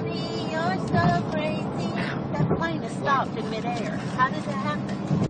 crazy, you're so crazy. That plane has stopped in midair. How did that happen?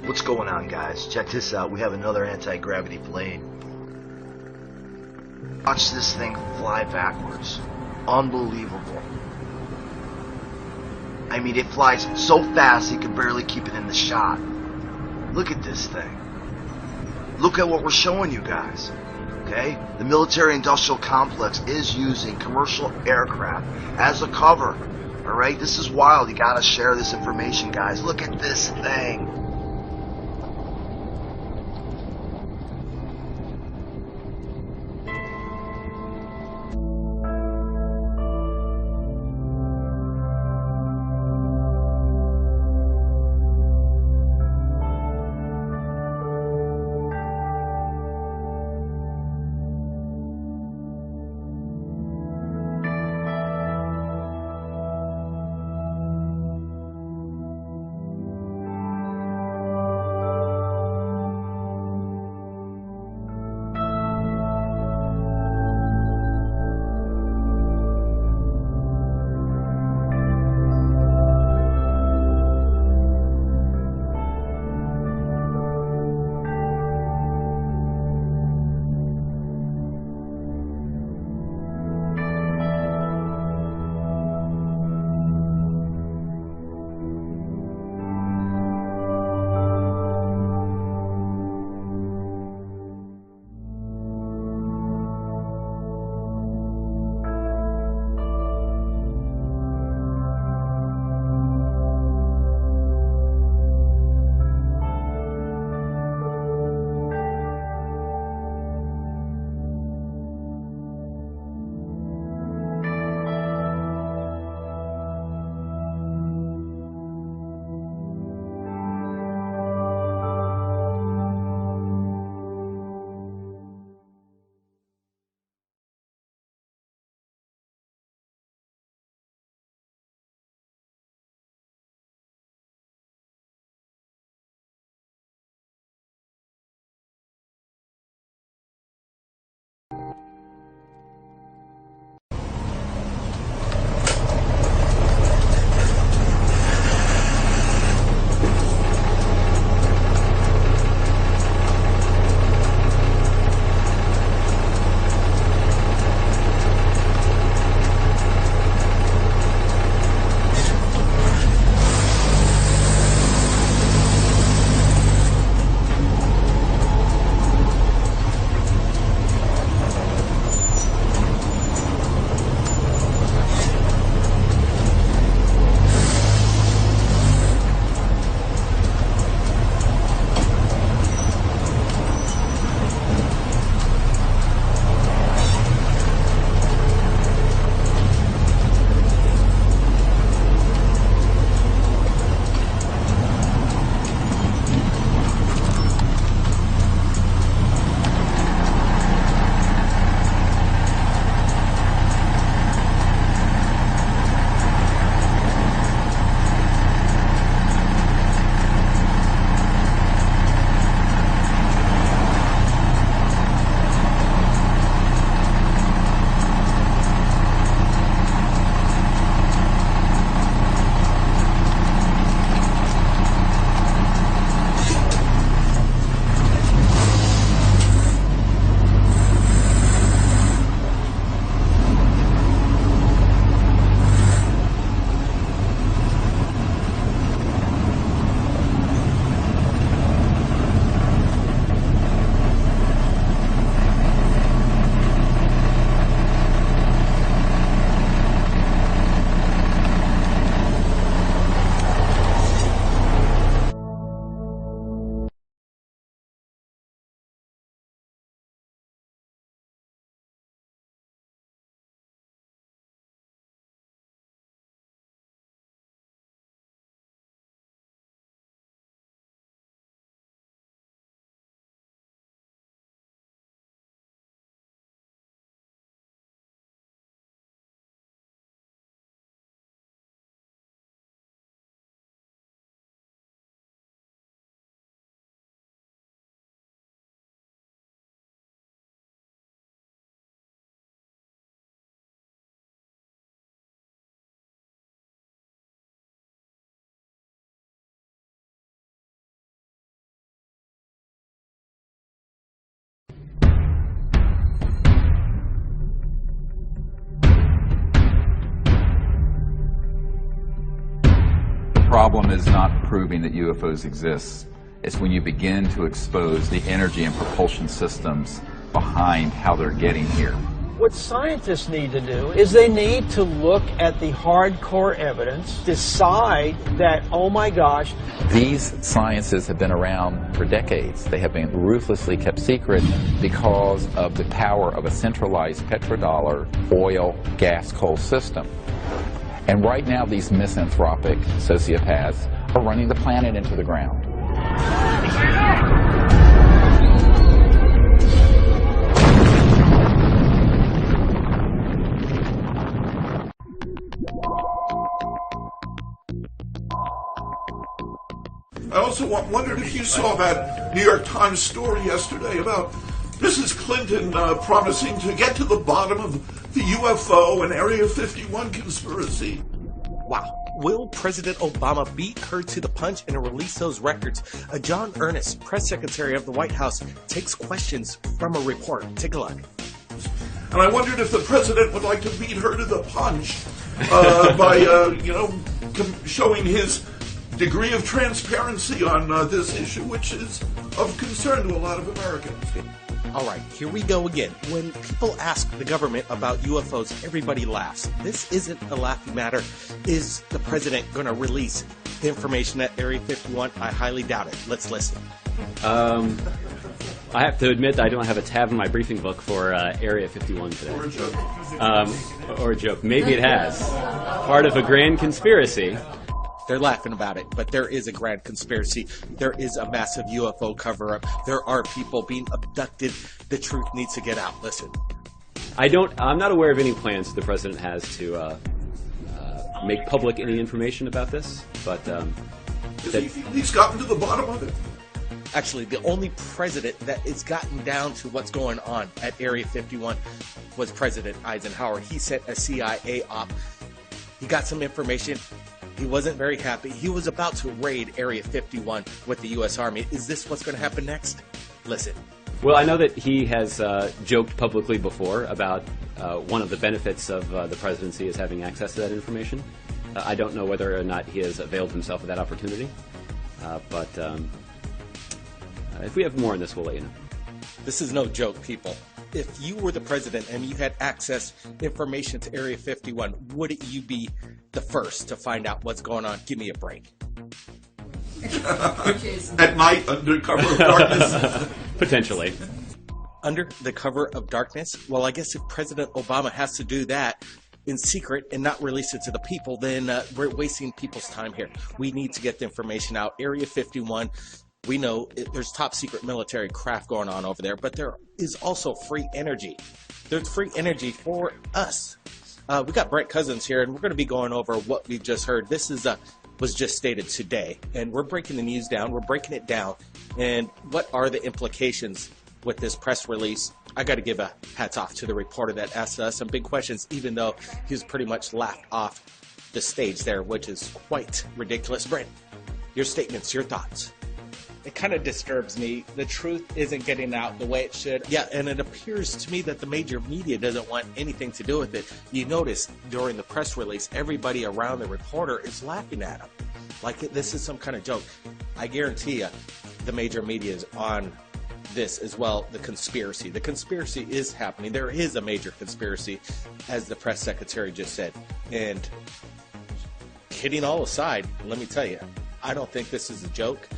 What's going on, guys? Check this out. We have another anti-gravity plane. Watch this thing fly backwards. Unbelievable. I mean, it flies so fast you can barely keep it in the shot. Look at this thing. Look at what we're showing you guys. Okay? The military-industrial complex is using commercial aircraft as a cover. Alright? This is wild. You gotta share this information, guys. Look at this thing. problem is not proving that UFOs exist. It's when you begin to expose the energy and propulsion systems behind how they're getting here. What scientists need to do is they need to look at the hardcore evidence, decide that, oh my gosh. These sciences have been around for decades. They have been ruthlessly kept secret because of the power of a centralized petrodollar oil, gas, coal system. And right now these misanthropic sociopaths are running the planet into the ground. I also wondered if you saw that New York Times story yesterday about Mrs. Clinton promising to get to the bottom of the UFO and Area 51 conspiracy. Wow. Will President Obama beat her to the punch and release those records? John Earnest, press secretary of the White House, takes questions from a reporter. Take a look. And I wondered if the president would like to beat her to the punch by, showing his degree of transparency on this issue, which is of concern to a lot of Americans. All right, here we go again. When people ask the government about UFOs, everybody laughs. This isn't a laughing matter. Is the president going to release information at Area 51? I highly doubt it. Let's listen. I have to admit that I don't have a tab in my briefing book for Area 51 today. Or a joke. Or a joke. Maybe it has. Part of a grand conspiracy. They're laughing about it, but there is a grand conspiracy. There is a massive UFO cover-up. There are people being abducted. The truth needs to get out. Listen. I'm not aware of any plans the president has to make public any information about this, but Does he feel he's gotten to the bottom of it? Actually, the only president that has gotten down to what's going on at Area 51 was President Eisenhower. He sent a CIA op. He got some information. He wasn't very happy. He was about to raid Area 51 with the U.S. Army. Is this what's going to happen next? Listen. Well, I know that he has joked publicly before about one of the benefits of the presidency is having access to that information. I don't know whether or not he has availed himself of that opportunity, but if we have more on this, we'll let you know. This is no joke, people. If you were the president and you had access information to Area 51, wouldn't you be the first to find out what's going on? Give me a break. At night, under cover of darkness? Potentially. Under the cover of darkness? Well, I guess if President Obama has to do that in secret and not release it to the people, then we're wasting people's time here. We need to get the information out. Area 51, we know there's top secret military craft going on over there, but there is also free energy. There's free energy for us. We got Brent Cousins here, and we're going to be going over what we've just heard. This is was just stated today, and we're breaking the news down. We're breaking it down, and what are the implications with this press release? I got to give a hats off to the reporter that asked us some big questions, even though he was pretty much laughed off the stage there, which is quite ridiculous. Brent, your statements, your thoughts. It kind of disturbs me. The truth isn't getting out the way it should. Yeah, and it appears to me that the major media doesn't want anything to do with it. You notice during the press release, everybody around the reporter is laughing at him. Like this is some kind of joke. I guarantee you the major media is on this as well, the conspiracy. The conspiracy is happening. There is a major conspiracy, as the press secretary just said. And kidding all aside, let me tell you, I don't think this is a joke.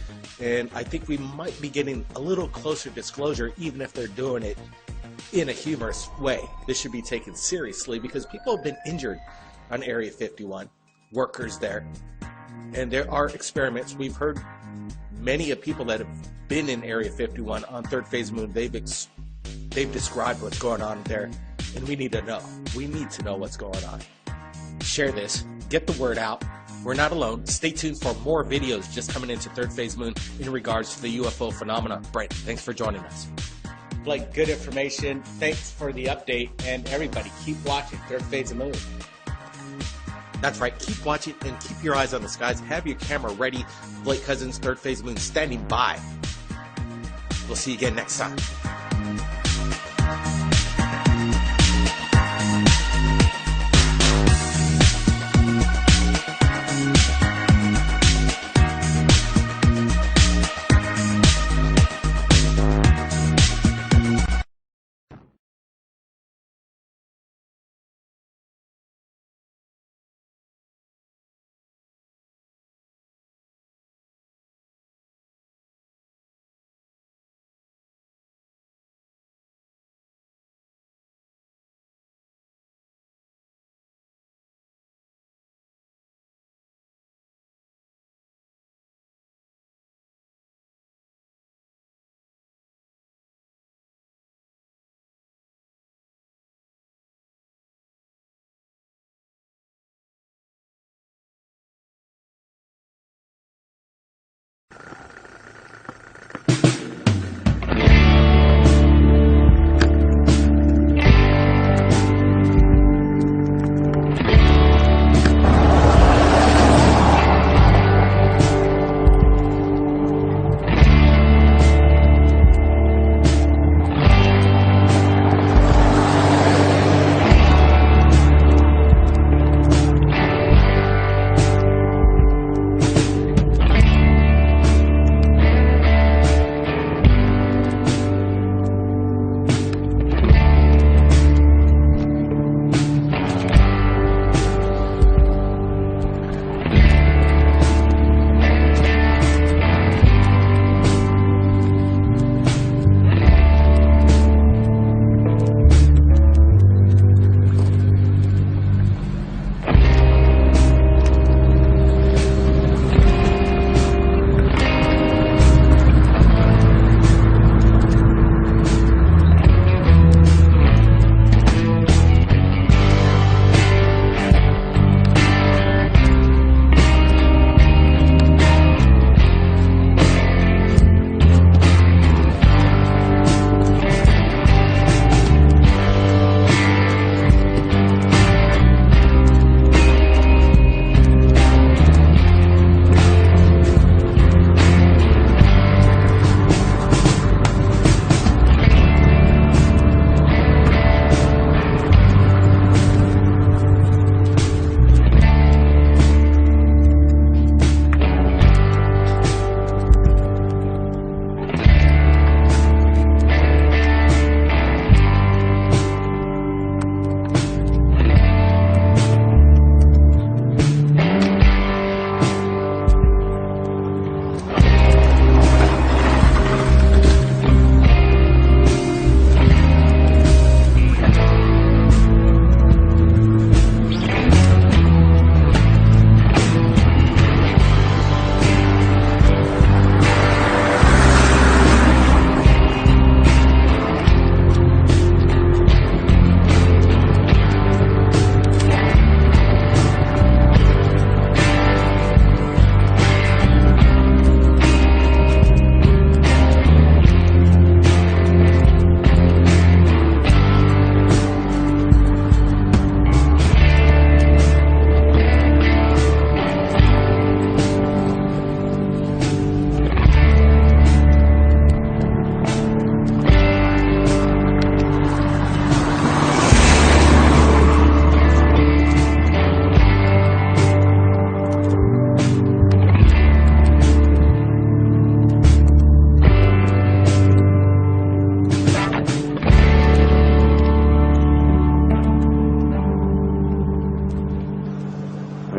And I think we might be getting a little closer disclosure, even if they're doing it in a humorous way. This should be taken seriously because people have been injured on Area 51, workers there. And there are experiments. We've heard many of people that have been in Area 51 on Third Phase Moon. They've described what's going on there. And we need to know. We need to know what's going on. Share this. Get the word out. We're not alone. Stay tuned for more videos just coming into Third Phase Moon in regards to the UFO phenomena. Brent, thanks for joining us. Blake, good information. Thanks for the update. And everybody, keep watching Third Phase Moon. That's right. Keep watching and keep your eyes on the skies. Have your camera ready. Blake Cousins, Third Phase Moon, standing by. We'll see you again next time.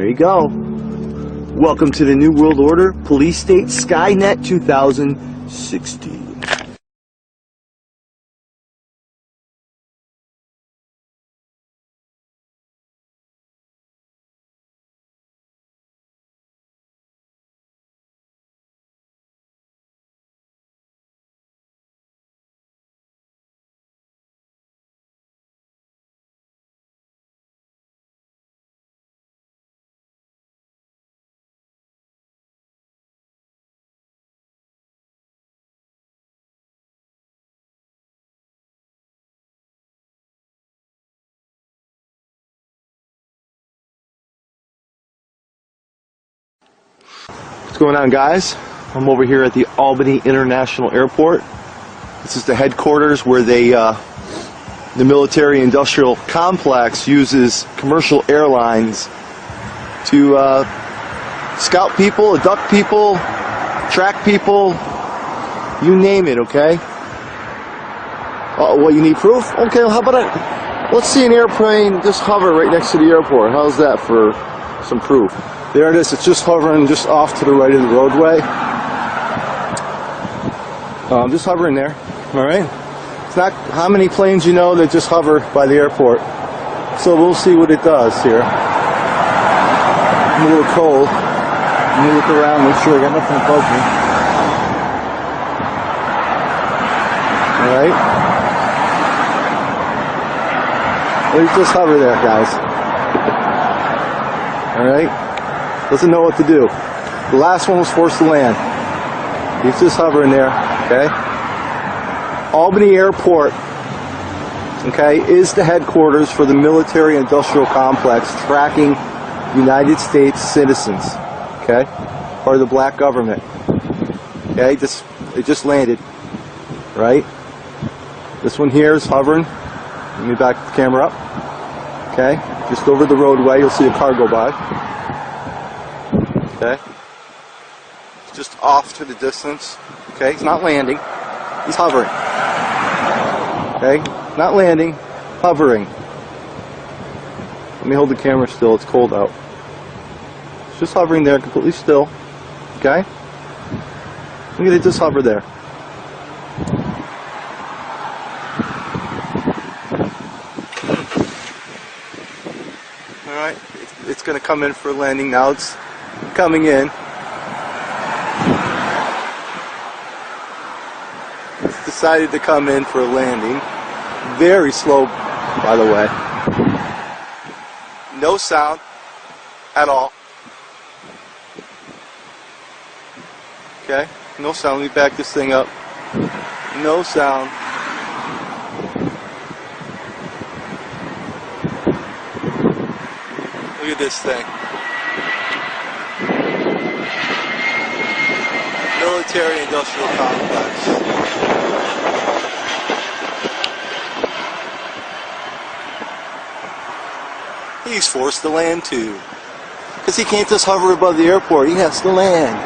There you go. Welcome to the New World Order, Police State Skynet 2016. What's going on, guys? I'm over here at the Albany International Airport. This is the headquarters where the military-industrial complex uses commercial airlines to scout people, abduct people, track people, you name it, okay? What, you need proof? Okay, well, how about let's see an airplane just hover right next to the airport. How's that for some proof? There it is. It's just hovering just off to the right of the roadway. Just hovering there. All right. It's not how many planes you know that just hover by the airport. So we'll see what it does here. I'm a little cold. Let me look around, make sure I got nothing above me. All right. Let's just hover there, guys. All right. Doesn't know what to do. The last one was forced to land. He's just hovering there, okay? Albany Airport, okay, is the headquarters for the military-industrial complex tracking United States citizens, okay? Part of the black government. Okay, it just landed, right? This one here is hovering. Let me back the camera up. Okay, just over the roadway, you'll see a car go by. Okay, it's just off to the distance. Okay, he's not landing, he's hovering. Okay, not landing, hovering. Let me hold the camera still, it's cold out. It's just hovering there, completely still. Okay, look at it, just hover there. Alright, it's going to come in for a landing now. It's coming in. It's decided to come in for a landing. Very slow, by the way. No sound at all. Okay, no sound. Let me back this thing up. No sound. Look at this thing. Military-industrial complex. He's forced to land too. Because he can't just hover above the airport, he has to land.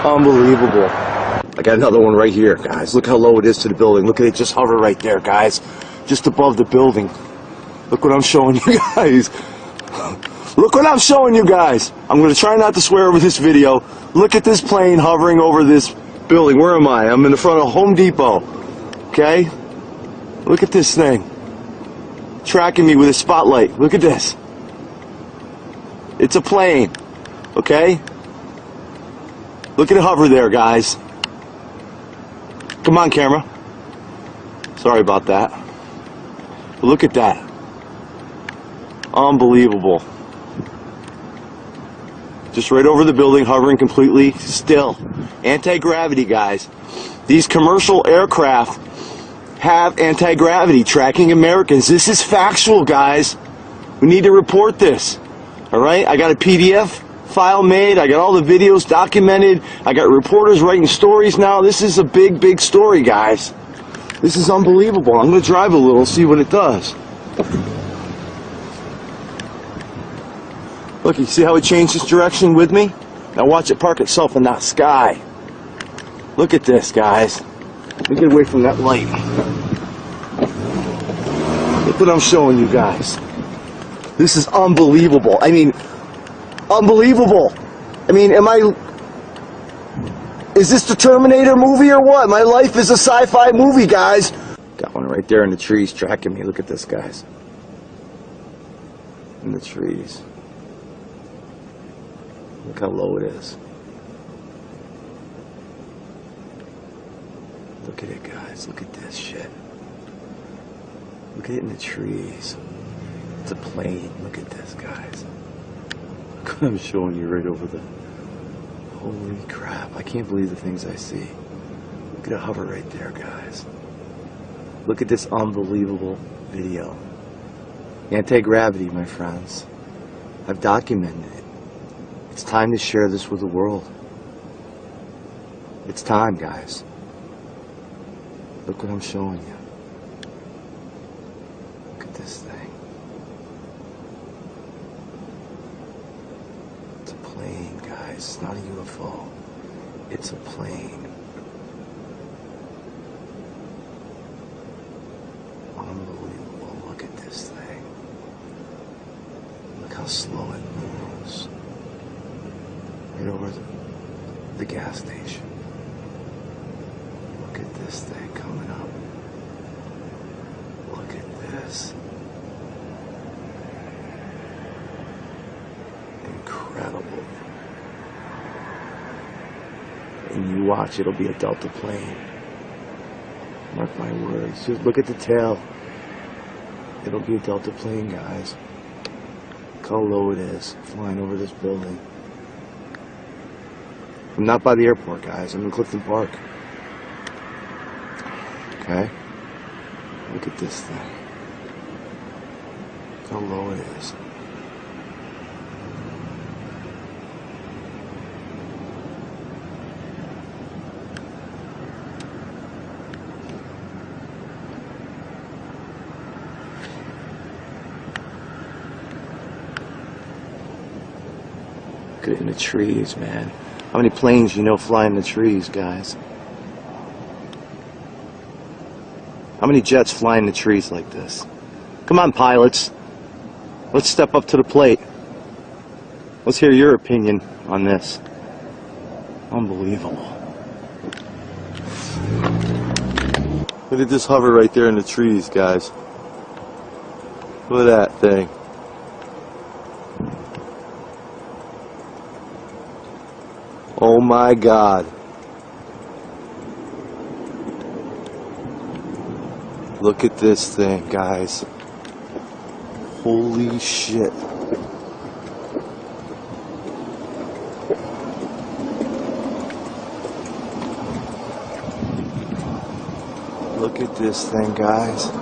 Unbelievable. I got another one right here, guys. Look how low it is to the building. Look at it just hover right there, guys. Just above the building. Look what I'm showing you guys. Look what I'm showing you guys. I'm going to try not to swear over this video. Look at this plane hovering over this building. Where am I? I'm in the front of Home Depot. Okay? Look at this thing. Tracking me with a spotlight. Look at this. It's a plane. Okay? Look at it hover there, guys. Come on, camera. Sorry about that. But look at that. Unbelievable. Just right over the building, hovering completely still. Anti-gravity, guys. These commercial aircraft have anti-gravity tracking Americans. This is factual, guys. We need to report this. Alright? I got a PDF file made. I got all the videos documented. I got reporters writing stories now. This is a big, big story, guys. This is unbelievable. I'm going to drive a little, see what it does. Look, you see how it changes direction with me? Now watch it park itself in that sky. Look at this, guys. Let me get away from that light. Look what I'm showing you guys. This is unbelievable. I mean, unbelievable. I mean, is this the Terminator movie or what? My life is a sci-fi movie, guys. Got one right there in the trees tracking me. Look at this, guys. In the trees. Look how low it is. Look at it, guys. Look at this shit. Look at it in the trees. It's a plane. Look at this, guys. Look what I'm showing you right over the... Holy crap. I can't believe the things I see. Look at it hover right there, guys. Look at this unbelievable video. Antigravity, my friends. I've documented it. It's time to share this with the world. It's time, guys. Look what I'm showing you. Look at this thing. It's a plane, guys. It's not a UFO. It's a plane. Unbelievable. Look at this thing. Look how slow it moves. Right over the gas station. Look at this thing coming up. Look at this. Incredible. And you watch, it'll be a Delta plane. Mark my words. Just look at the tail. It'll be a Delta plane, guys. Look how low it is, flying over this building. I'm not by the airport, guys. I'm in Clifton Park. Okay? Look at this thing. Look how low it is. Look at it in the trees, man. How many planes you know fly in the trees, guys? How many jets fly in the trees like this? Come on, pilots. Let's step up to the plate. Let's hear your opinion on this. Unbelievable. Look at this hover right there in the trees, guys. Look at that thing. Oh my God. Look at this thing, guys. Holy shit. Look at this thing, guys.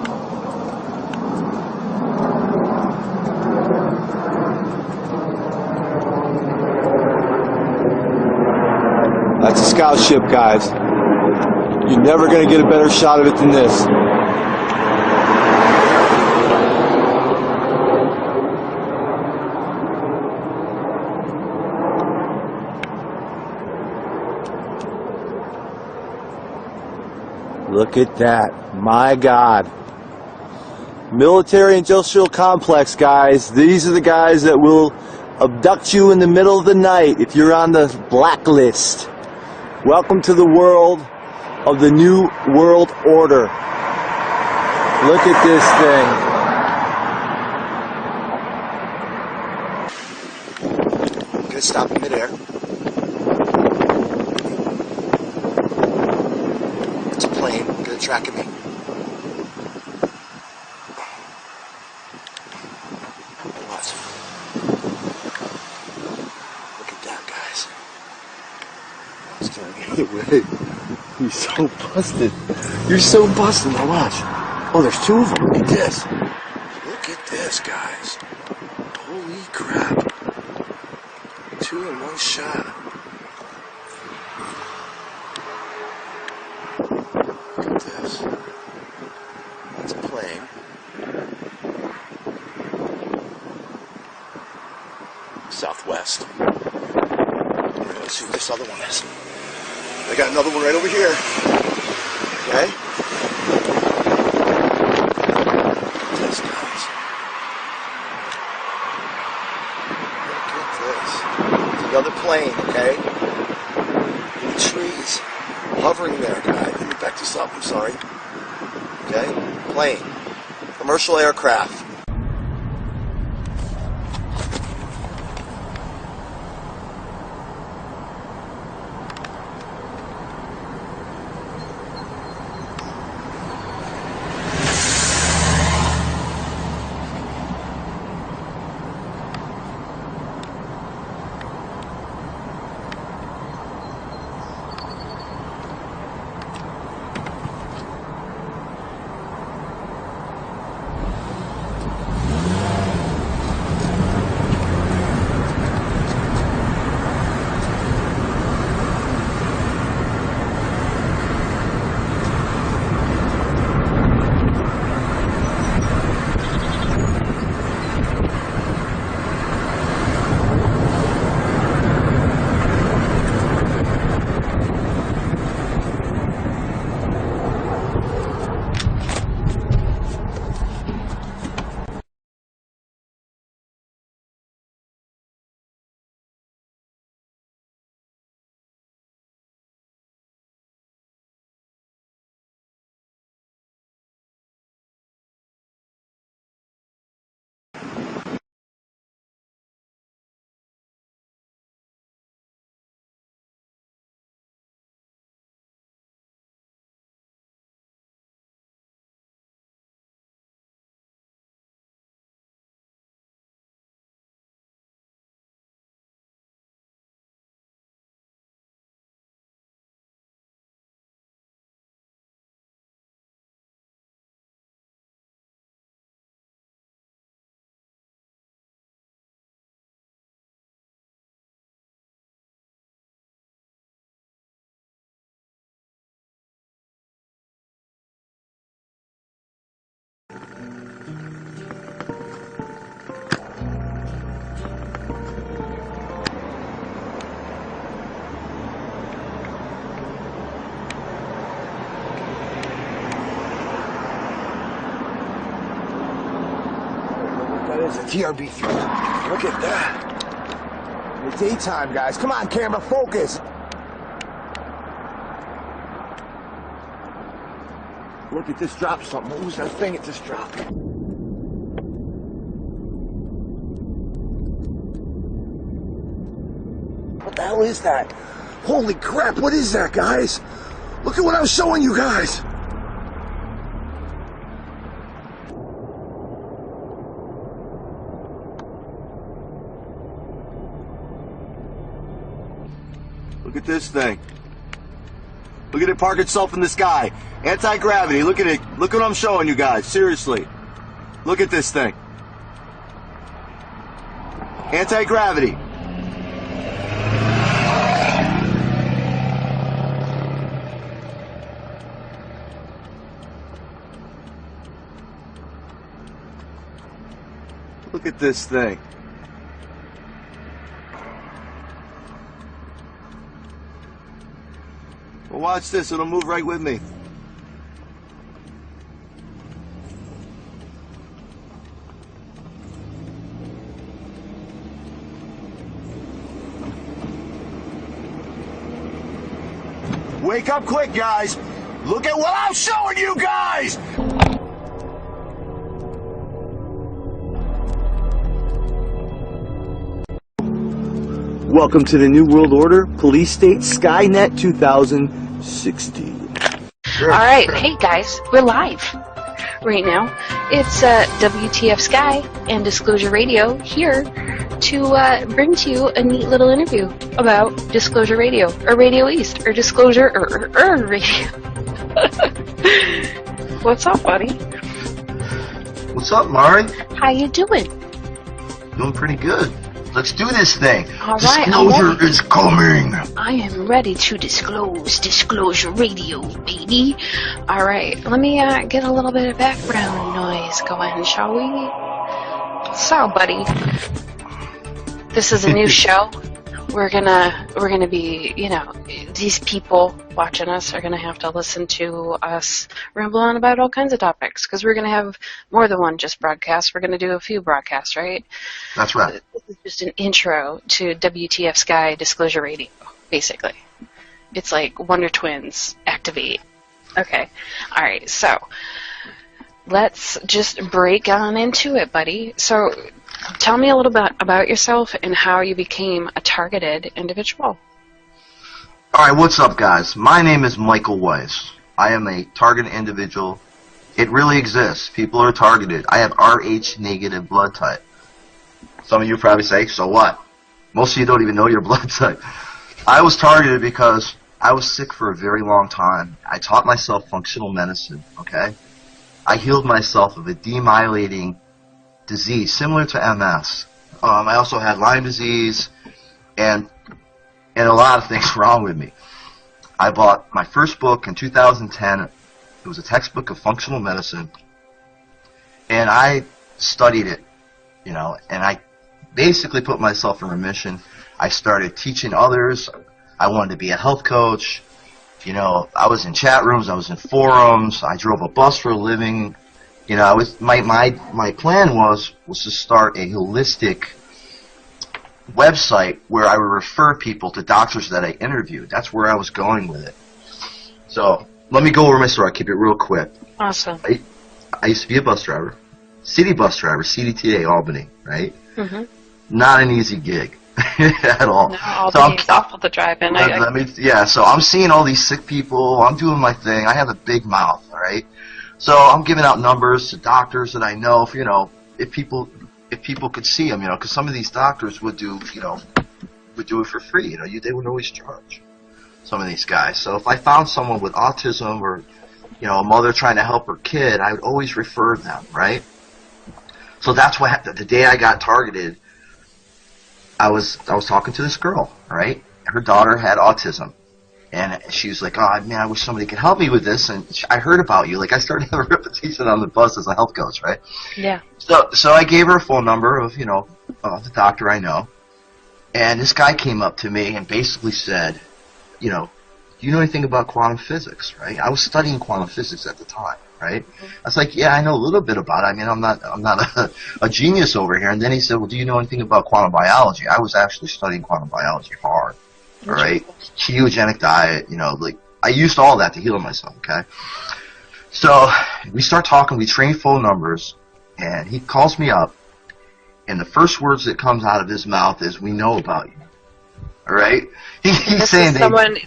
That's a scout ship, guys. You're never going to get a better shot of it than this. Look at that. My God. Military industrial complex, guys. These are the guys that will abduct you in the middle of the night if you're on the blacklist. Welcome to the world of the New World Order. Look at this thing. I'm gonna stop in midair. It's a plane. Gonna track me. Watch. Look at that, guys. It's trying to get away. You're so busted. You're so busted. Now watch. Oh, there's two of them. Look at this. Look at this, guys. Holy crap. Two in one shot. Look at this. That's a plane. Southwest. Let's see what this other one is. I got another one right over here. Okay? This guy. plane, okay? In the trees, hovering there. Let me back this up, I'm sorry. Okay? Plane. Commercial aircraft. That is a TRB-3. Look at that. In the daytime, guys. Come on, camera, focus. Look at this drop something. What was that thing it just dropped? What the hell is that? Holy crap, what is that, guys? Look at what I was showing you guys. Look at this thing. Look at it park itself in the sky. Anti-gravity. Look at it. Look what I'm showing you guys. Seriously. Look at this thing. Anti-gravity. Look at this thing. Well, watch this. It'll move right with me. Wake up quick, guys. Look at what I'm showing you guys. Welcome to the New World Order, Police State, Skynet 2016. All right, hey guys, we're live right now. It's WTF Sky and Disclosure Radio here to bring to you a neat little interview about Disclosure Radio, or Radio East, or Disclosure, or Radio. What's up, buddy? What's up, Mari? How you doing? Doing pretty good. Let's do this thing. All right, Disclosure is coming. I am ready to disclose Disclosure Radio, baby. All right, let me get a little bit of background noise going, shall we? So, buddy, this is a new show. we're gonna be, these people watching us are gonna have to listen to us ramble on about all kinds of topics, because we're gonna have more than one just broadcast. We're gonna do a few broadcasts, right? That's right. This is just an intro to WTF Sky Disclosure Radio, basically. It's like Wonder Twins activate. Okay. All right. So let's just break on into it, buddy. So tell me a little bit about yourself and how you became a targeted individual. All right. What's up, guys? My name is Michael Weiss. I am a targeted individual. It really exists. People are targeted. I have Rh negative blood type. Some of you probably say, so what? Most of you don't even know your blood type. I was targeted because I was sick for a very long time. I taught myself functional medicine, okay? I healed myself of a demyelinating disease similar to MS. I also had Lyme disease and a lot of things wrong with me. I bought my first book in 2010. It was a textbook of functional medicine, and I studied it, and I basically put myself in remission. I started teaching others. I wanted to be a health coach. I was in chat rooms. I was in forums. I drove a bus for a living. My plan was to start a holistic website where I would refer people to doctors that I interviewed. That's where I was going with it. So let me go over my story. I'll keep it real quick. Awesome. I used to be a bus driver, city bus driver, CDTA Albany, right? Mm-hmm. Not an easy gig at all. No, Albany's awful to drive in. So I'm seeing all these sick people. I'm doing my thing. I have a big mouth, all right? So I'm giving out numbers to doctors that I know, if people could see them, because some of these doctors would do it for free, they wouldn't always charge, some of these guys. So if I found someone with autism or, a mother trying to help her kid, I would always refer them, right? So that's what happened. The day I got targeted, I was talking to this girl, right? Her daughter had autism. And she was like, oh, man, I wish somebody could help me with this. And I heard about you. Like, I started having a repetition on the bus as a health coach, right? Yeah. So I gave her a phone number of, the doctor I know. And this guy came up to me and basically said, do you know anything about quantum physics, right? I was studying quantum physics at the time, right? I was like, yeah, I know a little bit about it. I mean, I'm not a genius over here. And then he said, well, do you know anything about quantum biology? I was actually studying quantum biology hard. All right, ketogenic diet, I used all that to heal myself, okay? So we start talking, we trade phone numbers, and he calls me up, and the first words that comes out of his mouth is, we know about you. All right? He's saying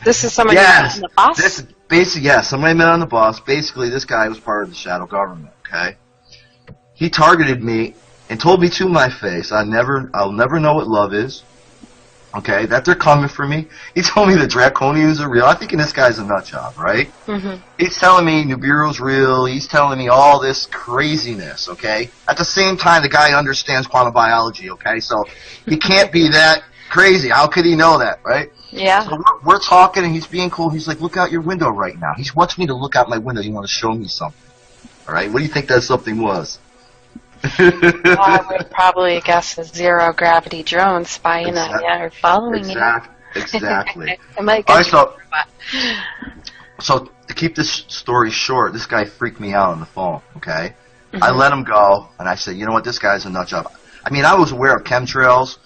this is someone yes, on the bus? This is basically, yes, somebody I met on the bus. Basically, this guy was part of the shadow government, okay? He targeted me and told me to my face, I'll never know what love is. Okay, that they're coming for me. He told me the draconians are real. I'm thinking this guy's a nut job, right? Mm-hmm. He's telling me Nibiru's real. He's telling me all this craziness, okay? At the same time, the guy understands quantum biology, okay? So he can't be that crazy. How could he know that, right? Yeah. So we're talking, and he's being cool. He's like, look out your window right now. He wants me to look out my window. You want to show me something, all right? What do you think that something was? I would probably guess a zero-gravity drone spying on you or following you. Exactly. So to keep this story short, this guy freaked me out on the phone, okay? Mm-hmm. I let him go, and I said, you know what, this guy's a nut job. I mean, I was aware of chemtrails,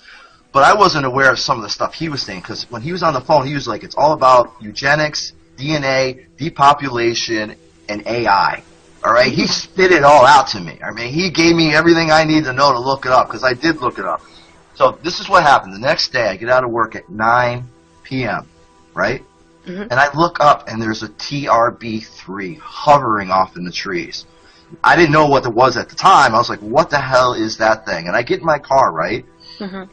but I wasn't aware of some of the stuff he was saying, because when he was on the phone, he was like, it's all about eugenics, DNA, depopulation, and AI. All right, he spit it all out to me. I mean, he gave me everything I need to know to look it up, because I did look it up. So this is what happened. The next day, I get out of work at 9 p.m., right? Mm-hmm. And I look up, and there's a TRB-3 hovering off in the trees. I didn't know what it was at the time. I was like, what the hell is that thing? And I get in my car, right? Mm-hmm.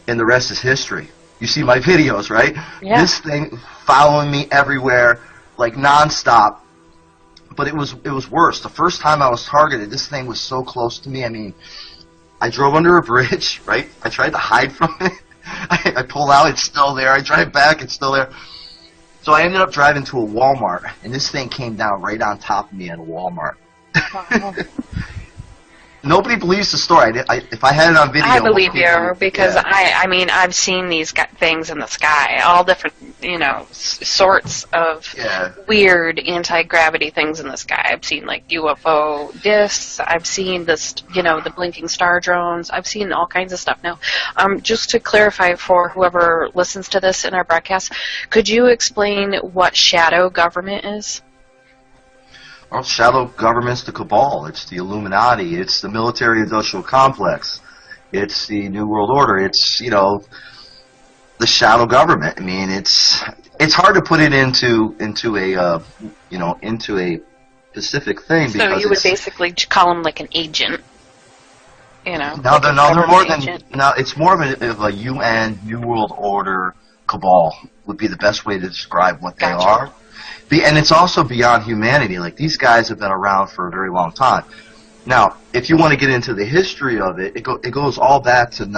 And the rest is history. You see my videos, right? Yeah. This thing following me everywhere, like nonstop. But it was worse. The first time I was targeted, this thing was so close to me. I mean, I drove under a bridge, right? I tried to hide from it. I pull out, it's still there. I drive back, it's still there. So I ended up driving to a Walmart, and this thing came down right on top of me at a Walmart. Wow. nobody believes the story. If I had it on video, I believe you people, because yeah. I mean I've seen these things in the sky, all different sorts of weird anti-gravity things in the sky. I've seen like UFO discs. I've seen this the blinking star drones. I've seen all kinds of stuff. Now, just to clarify for whoever listens to this in our broadcast, could you explain what shadow government is? Well, shadow government's the cabal. It's the Illuminati. It's the military-industrial complex. It's the New World Order. It's the shadow government. I mean, it's hard to put it into a specific thing. So because you would basically call them like an agent. No, they're more than it's more of a UN New World Order cabal would be the best way to describe what they are. And it's also beyond humanity. Like, these guys have been around for a very long time. Now, if you want to get into the history of it, it goes all back to the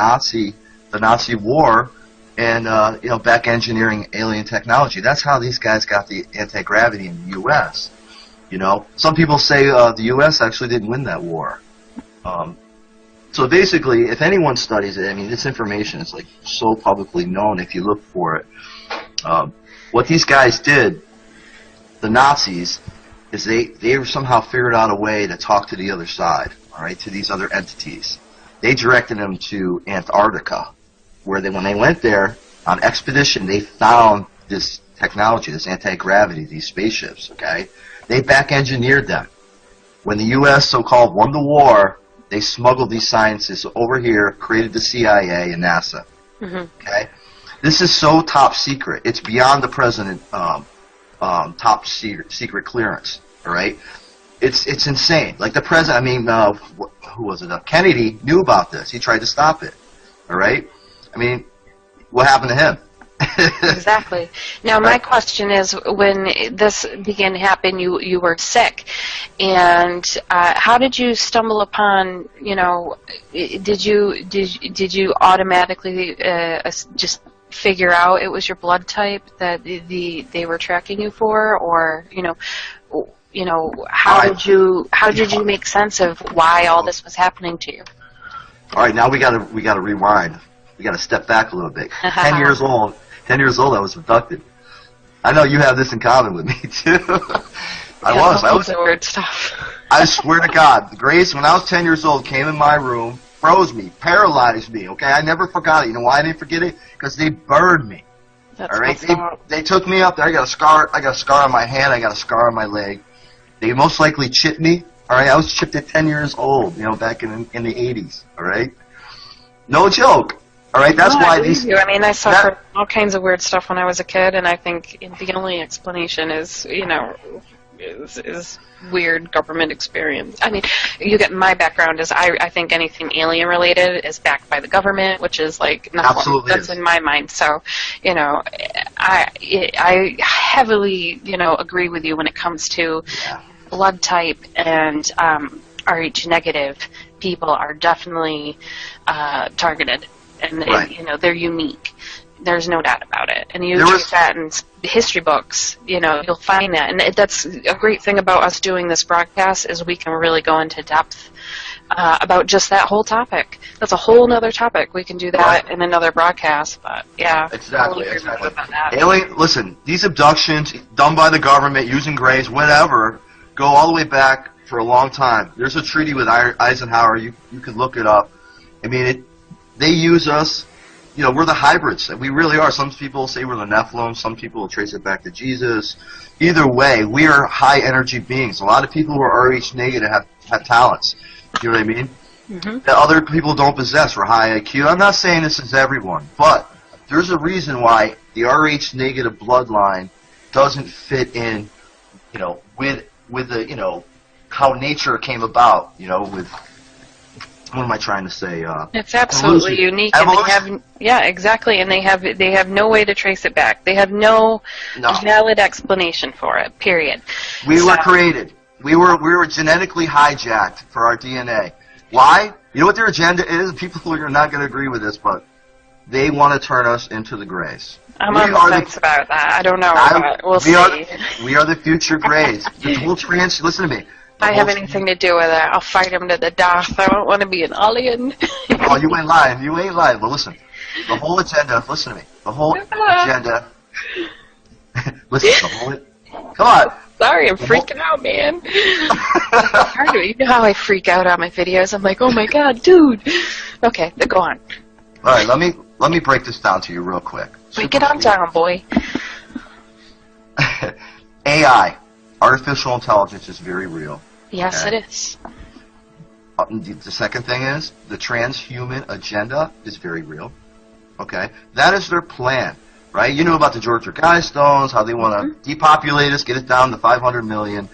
Nazi war, and back engineering alien technology. That's how these guys got the anti-gravity in the U.S. Some people say the U.S. actually didn't win that war. So basically, if anyone studies it, I mean, this information is like so publicly known if you look for it. What these guys did, the Nazis, is they somehow figured out a way to talk to the other side, all right, to these other entities. They directed them to Antarctica, where when they went there on expedition, they found this technology, this anti-gravity, these spaceships, okay? They back-engineered them. When the U.S. so-called won the war, they smuggled these sciences over here, created the CIA and NASA, okay? This is so top secret. It's beyond the president top secret clearance, all right? It's insane. Like the president, I mean, who was it? Kennedy knew about this. He tried to stop it, all right? I mean, what happened to him? Exactly. Now, my question is, when this began to happen, you were sick, and how did you stumble upon? Did you automatically just figure out it was your blood type that they were tracking you for, or how did you make sense of why all this was happening to you? All right, now we gotta rewind. We gotta step back a little bit. 10 years old. 10 years old, I was abducted. I know you have this in common with me too. I was weird stuff. I swear to God, Grace, when I was 10 years old, came in my room, froze me, paralyzed me. Okay, I never forgot it. You know why I didn't forget it? Because they burned me. That's all right, they took me up there. I got a scar on my hand. I got a scar on my leg. They most likely chipped me. All right, I was chipped at 10 years old. Back in the 80s. All right, no joke. All right, that's why these. I mean, I suffered all kinds of weird stuff when I was a kid, and I think the only explanation is, is weird government experience. I mean, my background is I think anything alien related is backed by the government, which is like not absolutely that's in my mind. So, I heavily agree with you when it comes to blood type and Rh negative people are definitely targeted. And they're unique. There's no doubt about it. And you read that in history books, you'll find that. And that's a great thing about us doing this broadcast is we can really go into depth about just that whole topic. That's a whole other topic. We can do that in another broadcast. But yeah, exactly. Listen, these abductions done by the government using grays, whatever, go all the way back for a long time. There's a treaty with Eisenhower. You could look it up. I mean, they use us, we're the hybrids. We really are. Some people say we're the Nephilim. Some people will trace it back to Jesus. Either way, we are high-energy beings. A lot of people who are Rh negative have talents. You know what I mean? That other people don't possess. We're high IQ. I'm not saying this is everyone, but there's a reason why the Rh negative bloodline doesn't fit in, with the, how nature came about, with... What am I trying to say? It's absolutely unique, and they have exactly, and they have no way to trace it back. They have no valid explanation for it. Period. We were created. We were genetically hijacked for our DNA. Why? You know what their agenda is? People are not going to agree with this, but they want to turn us into the Greys. I'm on the fence about that. I don't know. We'll see. We are the future Greys. Listen to me. I have anything to do with it. I'll fight him to the death. I don't want to be an alien. Oh, you ain't lying. You ain't lying. Well, listen. The whole agenda. Listen to me. The whole agenda. Listen. The whole. Come on. Sorry, I'm freaking out, man. You know how I freak out on my videos? I'm like, oh my god, dude. Okay, go on. All right. Let me break this down to you real quick. Break it on down, boy. AI, artificial intelligence, is very real. Yes, okay? It is. The second thing is the transhuman agenda is very real. Okay, that is their plan, right? You know about the Georgia Guidestones, how they want to depopulate us, get it down to 500 million.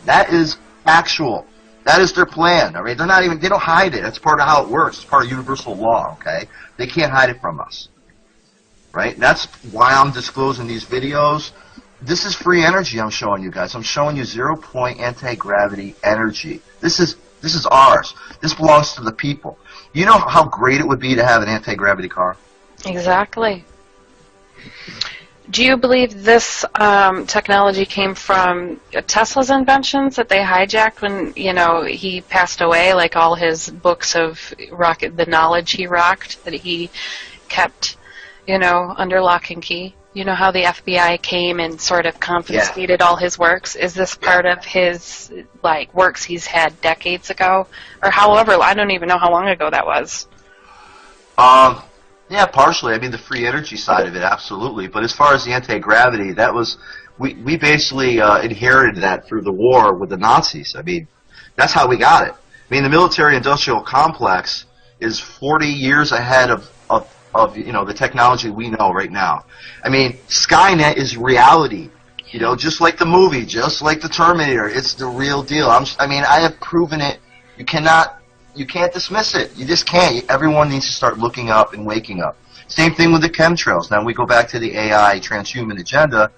That is actual. That is their plan. All right, they don't hide it. That's part of how it works. It's part of universal law. Okay, they can't hide it from us. Right? And that's why I'm disclosing these videos. This is free energy I'm showing you guys. I'm showing you 0-point anti-gravity energy. This is ours. This belongs to the people. You know how great it would be to have an anti-gravity car? Exactly. Do you believe this technology came from Tesla's inventions that they hijacked when, he passed away, like all his books of the knowledge he rocked, that he kept, under lock and key? You know how the FBI came and sort of confiscated all his works? Is this part of his, works he's had decades ago? Or however, I don't even know how long ago that was. Yeah, partially. I mean, the free energy side of it, absolutely. But as far as the anti-gravity, that was, we basically inherited that through the war with the Nazis. I mean, that's how we got it. I mean, the military-industrial complex is 40 years ahead of the technology we know right now. I mean, Skynet is reality. Just like the movie, just like the Terminator, it's the real deal. I have proven it. You can't dismiss it. You just can't. Everyone needs to start looking up and waking up. Same thing with the chemtrails. Now we go back to the AI transhuman agenda.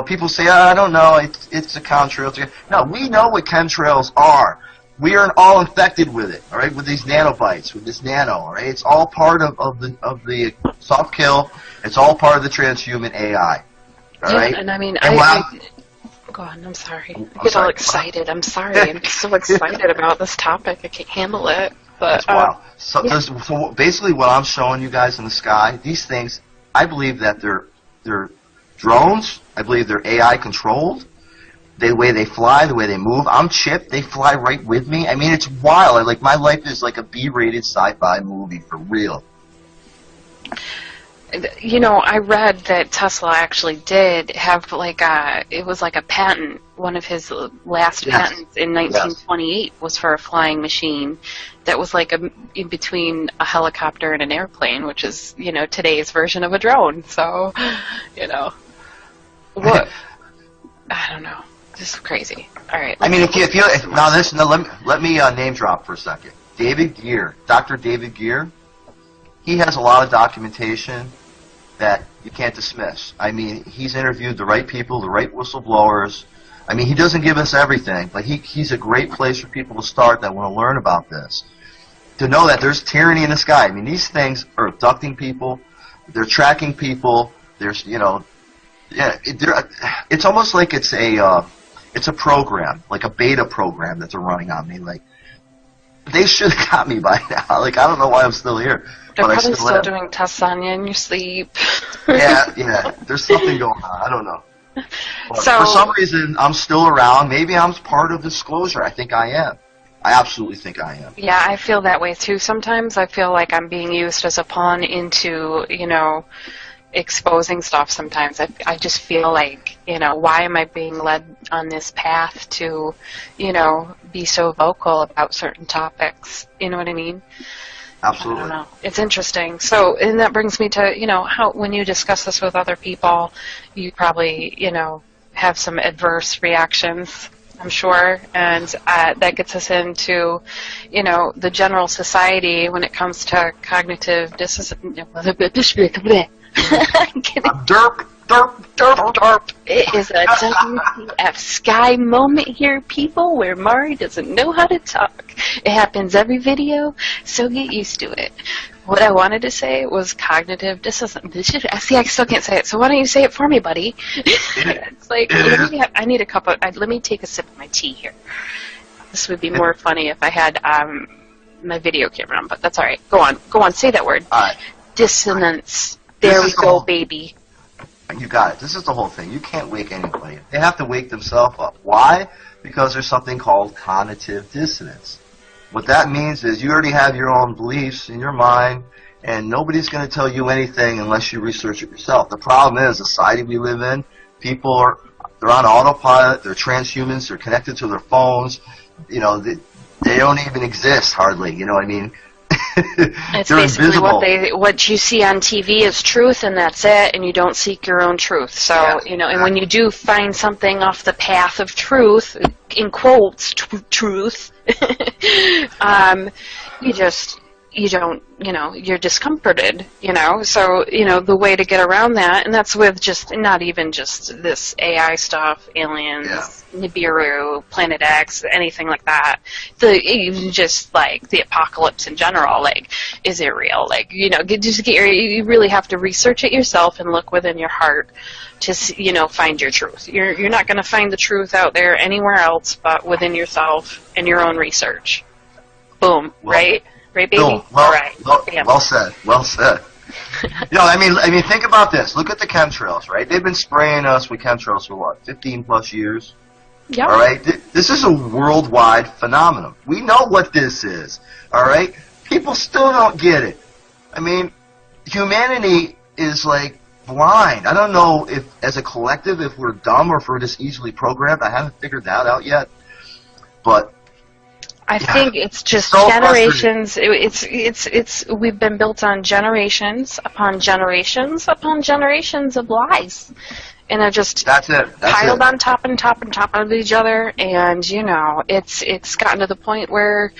People say, I don't know, it's a chemtrail. No, we know what chemtrails are. We are all infected with it, all right, with these nanobites, with this nano, all right? It's all part of the soft kill. It's all part of the transhuman AI, all right? And I mean, go on, I'm sorry. I get all excited. I'm sorry. I'm so excited about this topic. I can't handle it. But, wow. So basically what I'm showing you guys in the sky, these things, I believe that they're drones. I believe they're AI controlled. The way they fly, the way they move. I'm chipped. They fly right with me. I mean, it's wild. My life is like a B-rated sci-fi movie for real. I read that Tesla actually did have it was like a patent. One of his last patents in 1928 was for a flying machine that was in between a helicopter and an airplane, which is, today's version of a drone. So, what? I don't know. This is crazy. All right. I mean, let me name drop for a second. David Gear, Dr. David Gear, he has a lot of documentation that you can't dismiss. I mean, he's interviewed the right people, the right whistleblowers. I mean, he doesn't give us everything, but he's a great place for people to start that want to learn about this. To know that there's tyranny in the sky. I mean, these things are abducting people. They're tracking people. There's, it's almost like it's a program, like a beta program that they're running on me. They should have got me by now. I don't know why I'm still here. They're probably still doing tests on you in your sleep. Yeah. There's something going on. I don't know. But for some reason, I'm still around. Maybe I'm part of disclosure. I think I am. I absolutely think I am. Yeah, I feel that way too. Sometimes I feel like I'm being used as a pawn into, exposing stuff sometimes. I just feel like, why am I being led on this path to, be so vocal about certain topics? You know what I mean? Absolutely. I don't know. It's interesting. So, and that brings me to, how when you discuss this with other people, you probably, have some adverse reactions, I'm sure, and that gets us into, the general society when it comes to cognitive Derp. It is a WTF Sky moment here, people, where Mari doesn't know how to talk. It happens every video, so get used to it. What I wanted to say was cognitive dissonance. See, I still can't say it. So why don't you say it for me, buddy? It's like, I need a cup of. Let me take a sip of my tea here. This would be more funny if I had my video camera on, but that's all right. Go on. Say that word. All right. Dissonance. There we go, baby. You got it. This is the whole thing. You can't wake anybody. They have to wake themselves up. Why? Because there's something called cognitive dissonance. What that means is you already have your own beliefs in your mind, and nobody's going to tell you anything unless you research it yourself. The problem is, the society we live in, they're on autopilot, they're transhumans, they're connected to their phones, they don't even exist hardly, you know what I mean? It's they're basically invisible. what you see on TV is truth, and that's it, and you don't seek your own truth. So, and when you do find something off the path of truth, in quotes, truth, you're discomforted, so, the way to get around that, and that's with not even just this AI stuff, aliens, Nibiru, Planet X, anything like that, even just, like, the apocalypse in general, like, is it real? Like, you really have to research it yourself and look within your heart to, find your truth. You're not going to find the truth out there anywhere else but within yourself and your own research. Boom, right? Right, baby? All right. Well said. Well said. I mean, think about this. Look at the chemtrails, right? They've been spraying us with chemtrails for what, 15 plus years? Yeah. All right? This is a worldwide phenomenon. We know what this is, all right? People still don't get it. I mean, humanity is, like, blind. I don't know if, as a collective, if we're dumb or if we're just easily programmed. I haven't figured that out yet. But I think it's just so generations. We've been built on generations upon generations upon generations of lies, and they're just piled on top and top and top of each other. And it's gotten to the point where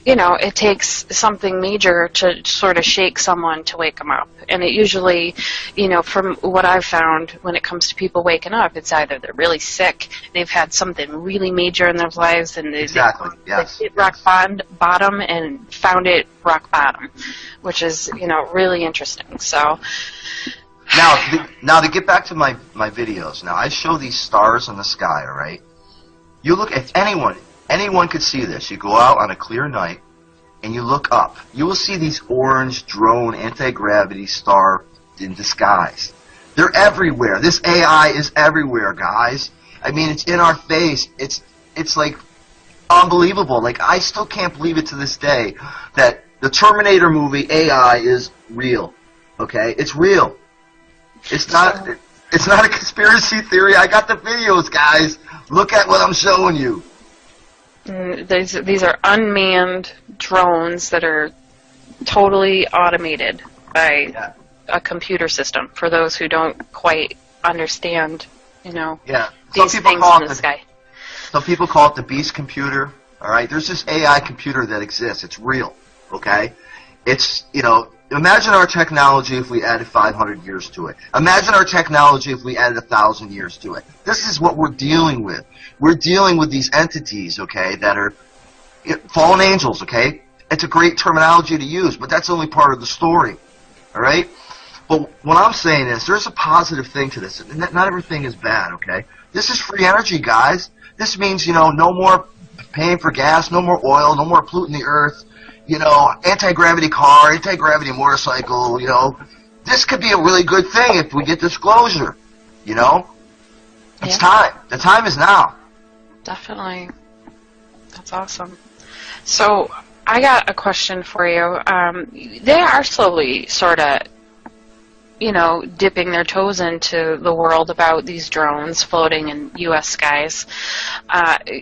it takes something major to sort of shake someone to wake them up. And it usually, from what I've found when it comes to people waking up, it's either they're really sick, they've had something really major in their lives, and they hit rock bottom and found it rock bottom, which is, really interesting. So Now to get back to my videos, now I show these stars in the sky, all right? You look at anyone could see this. You go out on a clear night and you look up. You will see these orange drone anti-gravity star in disguise. They're everywhere. This AI is everywhere, guys. I mean, it's in our face. It's like unbelievable. Like, I still can't believe it to this day that the Terminator movie AI is real. Okay? It's real. It's not a conspiracy theory. I got the videos, guys. Look at what I'm showing you. These are unmanned drones that are totally automated by a computer system. For those who don't quite understand, these things in the sky. Some people call it the beast computer. All right, there's this AI computer that exists. It's real. Okay, it's Imagine our technology if we added 500 years to it. Imagine our technology if we added 1,000 years to it. This is what we're dealing with. We're dealing with these entities, okay, that are fallen angels, okay? It's a great terminology to use, but that's only part of the story, all right? But what I'm saying is there's a positive thing to this. Not everything is bad, okay? This is free energy, guys. This means, no more paying for gas, no more oil, no more polluting the earth. Anti-gravity car, anti-gravity motorcycle, this could be a really good thing if we get disclosure, It's time. The time is now. Definitely. That's awesome. So, I got a question for you. They are slowly sort of, dipping their toes into the world about these drones floating in U.S. skies.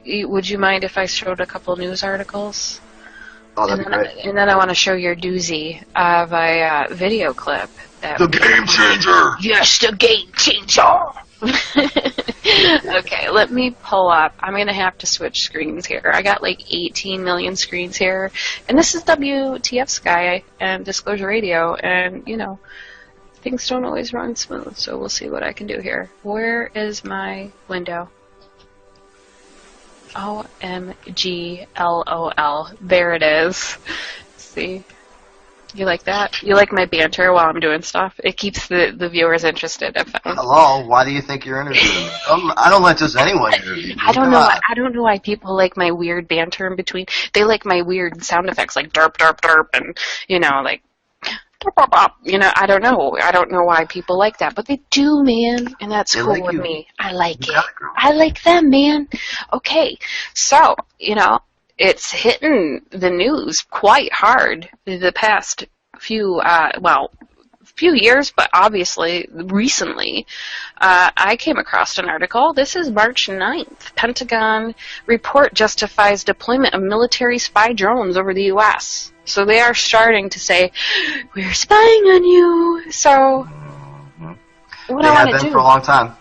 Would you mind if I showed a couple news articles? Oh, that'd be great. And then I want to show your doozy of a video clip. The game changer! Yes, the game changer! Okay, let me pull up. I'm going to have to switch screens here. I got like 18 million screens here. And this is WTF Sky and Disclosure Radio. And, things don't always run smooth. So we'll see what I can do here. Where is my window? OMG LOL. There it is. Let's see. You like that? You like my banter while I'm doing stuff? It keeps the viewers interested, I've found. Hello, why do you think you're interviewing me? I don't let just anyone interview me. I don't know why people like my weird banter in between. They like my weird sound effects like derp, derp, derp, and, you know, like, you know, I don't know. I don't know why people like that, but they do, man, and that's cool with me. I like it. I like them, man. Okay, so, you know, it's hitting the news quite hard the past few, few years, but obviously recently. I came across an article. This is March 9th. Pentagon report justifies deployment of military spy drones over the U.S. So they are starting to say, we're spying on you. So what do I want to do? They have been for a long time.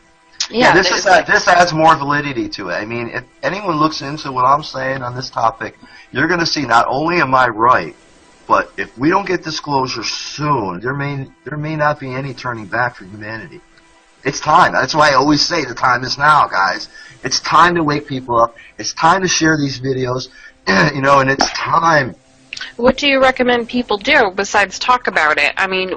Yeah, this adds more validity to it. I mean, if anyone looks into what I'm saying on this topic, you're going to see not only am I right, but if we don't get disclosure soon, there may not be any turning back for humanity. It's time. That's why I always say the time is now, guys. It's time to wake people up. It's time to share these videos, you know, and it's time. What do you recommend people do besides talk about it? I mean,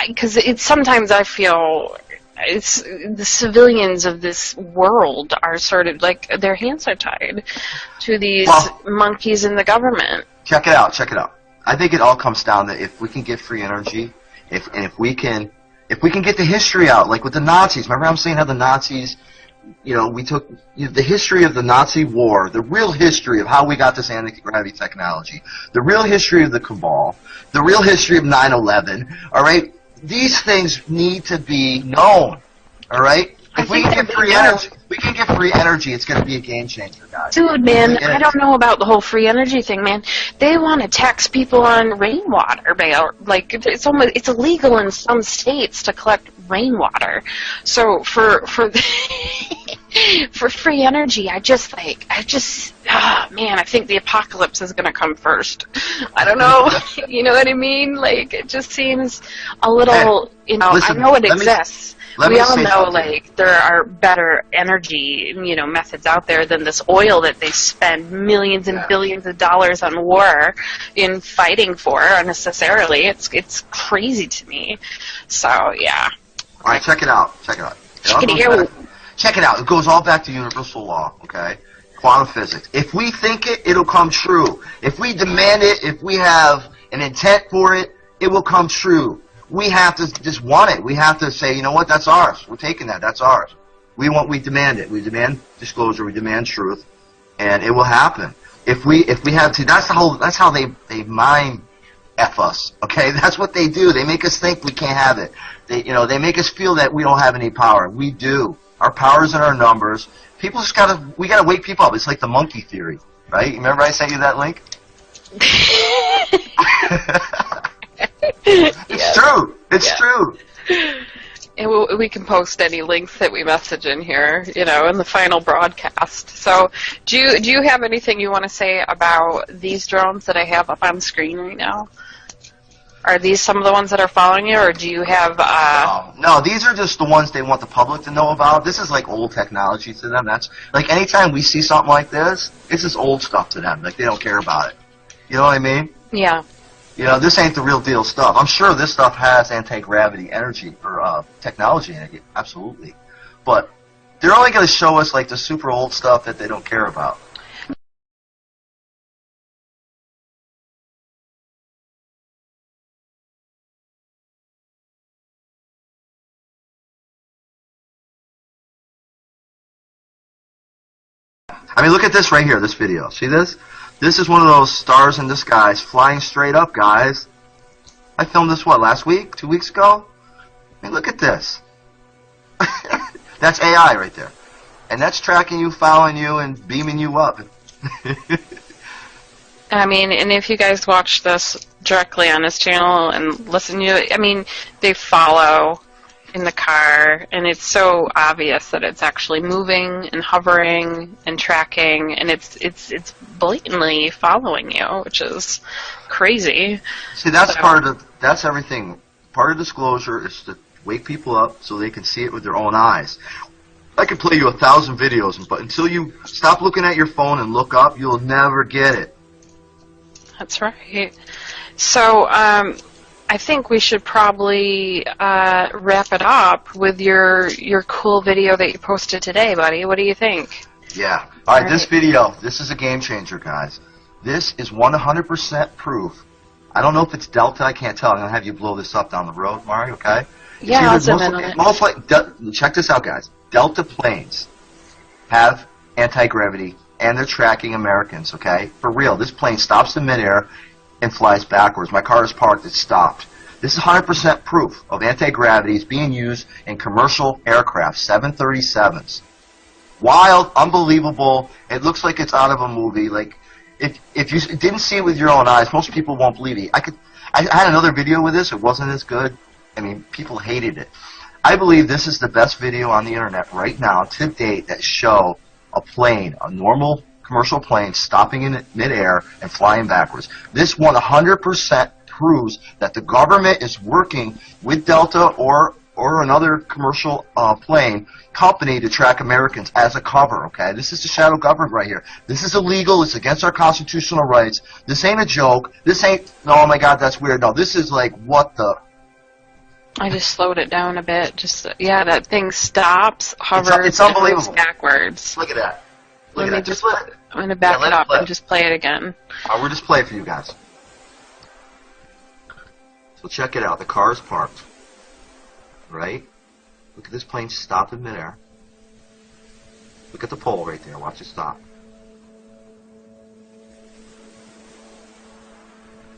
because sometimes I feel it's the civilians of this world are sort of like their hands are tied to these monkeys in the government. Check it out. I think it all comes down to if we can get free energy, if we can get the history out, like with the Nazis. Remember I'm saying how the Nazis, you know, we took the history of the Nazi war, the real history of how we got this anti-gravity technology, the real history of the cabal, the real history of 9/11, all right? These things need to be known, all right? If we can get free energy, it's going to be a game changer, guys. Dude, man, I don't know about the whole free energy thing, man. They want to tax people on rainwater. Like, it's illegal in some states to collect rainwater. So for free energy, I think the apocalypse is going to come first. I don't know. You know what I mean? Like, it just seems a little, you know, listen, I know it exists. We all know, like, there are better energy, you know, methods out there than this oil that they spend millions and billions of dollars on war in fighting for unnecessarily. It's crazy to me. So, yeah. All right, check it out. Check it out. It goes all back to universal law, okay? Quantum physics. If we think it, it'll come true. If we demand it, if we have an intent for it, it will come true. We have to just want it. We have to say, you know what, that's ours. We're taking that. That's ours. We demand it. We demand disclosure. We demand truth, and it will happen. If we have to, that's how they mind F us. Okay, that's what they do. They make us think we can't have it. They make us feel that we don't have any power. We do. Our power's in our numbers. We gotta wake people up. It's like the monkey theory, right? You remember I sent you that link? It's true. It's true. And we can post any links that we message in here, you know, in the final broadcast. So, do you have anything you want to say about these drones that I have up on screen right now? Are these some of the ones that are following you, or do you have... No, these are just the ones they want the public to know about. This is like old technology to them. That's like anytime we see something like this, it's just old stuff to them. Like, they don't care about it. You know what I mean? Yeah. You know, this ain't the real deal stuff. I'm sure this stuff has anti-gravity energy or technology in it, absolutely. But they're only going to show us like the super old stuff that they don't care about. I mean, look at this right here, this video. See this? This is one of those stars in the skies flying straight up, guys. I filmed this, last week? 2 weeks ago? I mean, look at this. That's AI right there. And that's tracking you, following you, and beaming you up. I mean, and if you guys watch this directly on his channel and listen to it, I mean, they follow in the car, and it's so obvious that it's actually moving and hovering and tracking, and it's blatantly following you, which is crazy. See, that's that's everything. Part of disclosure is to wake people up so they can see it with their own eyes. I could play you 1,000 videos, but until you stop looking at your phone and look up, you'll never get it. That's right. So I think we should probably wrap it up with your cool video that you posted today, buddy. What do you think? Yeah. All right, this video, this is a game changer, guys. This is 100% proof. I don't know if it's Delta. I can't tell. I'm going to have you blow this up down the road, Mari, okay? Yeah, I'll zoom in on it. Check this out, guys. Delta planes have anti-gravity, and they're tracking Americans, okay? For real. This plane stops in midair and flies backwards. My car is parked. It's stopped. This is 100% proof of anti-gravity is being used in commercial aircraft, 737s. Wild, unbelievable. It looks like it's out of a movie. Like, if you didn't see it with your own eyes, most people won't believe it. I had another video with this. It wasn't as good. I mean, people hated it. I believe this is the best video on the internet right now to date that show a plane, a normal commercial plane, stopping in midair and flying backwards. This 100% proves that the government is working with Delta or another commercial plane company to track Americans as a cover, okay? This is the shadow government right here. This is illegal. It's against our constitutional rights. This ain't a joke. This ain't, oh my God, that's weird. No, this is like, what the? I just slowed it down a bit. Just, yeah, that thing stops, hovers, it's unbelievable. And goes backwards. Look at that. I'm going to back it up and just play it again. We'll just play it for you guys. So check it out. The car is parked. Right? Look at this plane stop in midair. Look at the pole right there. Watch it stop.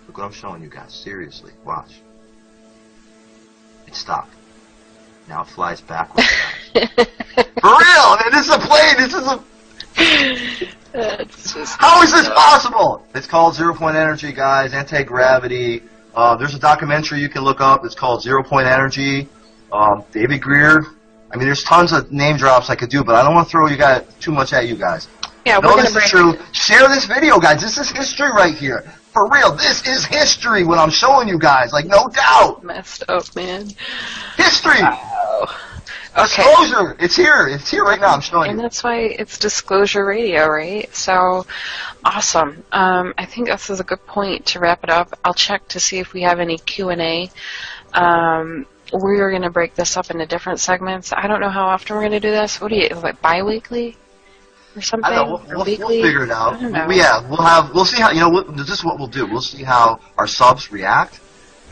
Look what I'm showing you guys. Seriously. Watch. It stopped. Now it flies backwards. For real! Man, this is a plane! This is a... How is this possible? It's called Zero Point Energy, guys. Anti-gravity. There's a documentary you can look up. It's called Zero Point Energy. David Greer. I mean, there's tons of name drops I could do, but I don't want to throw you guys too much at you guys. Yeah, no, this is true. Share this video, guys. This is history right here. For real, this is history. What I'm showing you guys, like no doubt. Messed up, man. History. Wow. Okay. Disclosure. It's here. It's here right now. I'm showing you. And that's why it's Disclosure Radio, right? So, awesome. I think this is a good point to wrap it up. I'll check to see if we have any Q&A. We're going to break this up into different segments. I don't know how often we're going to do this. What do you, like, bi-weekly or something? I don't know. We'll figure it out. We'll see how, this is what we'll do. We'll see how our subs react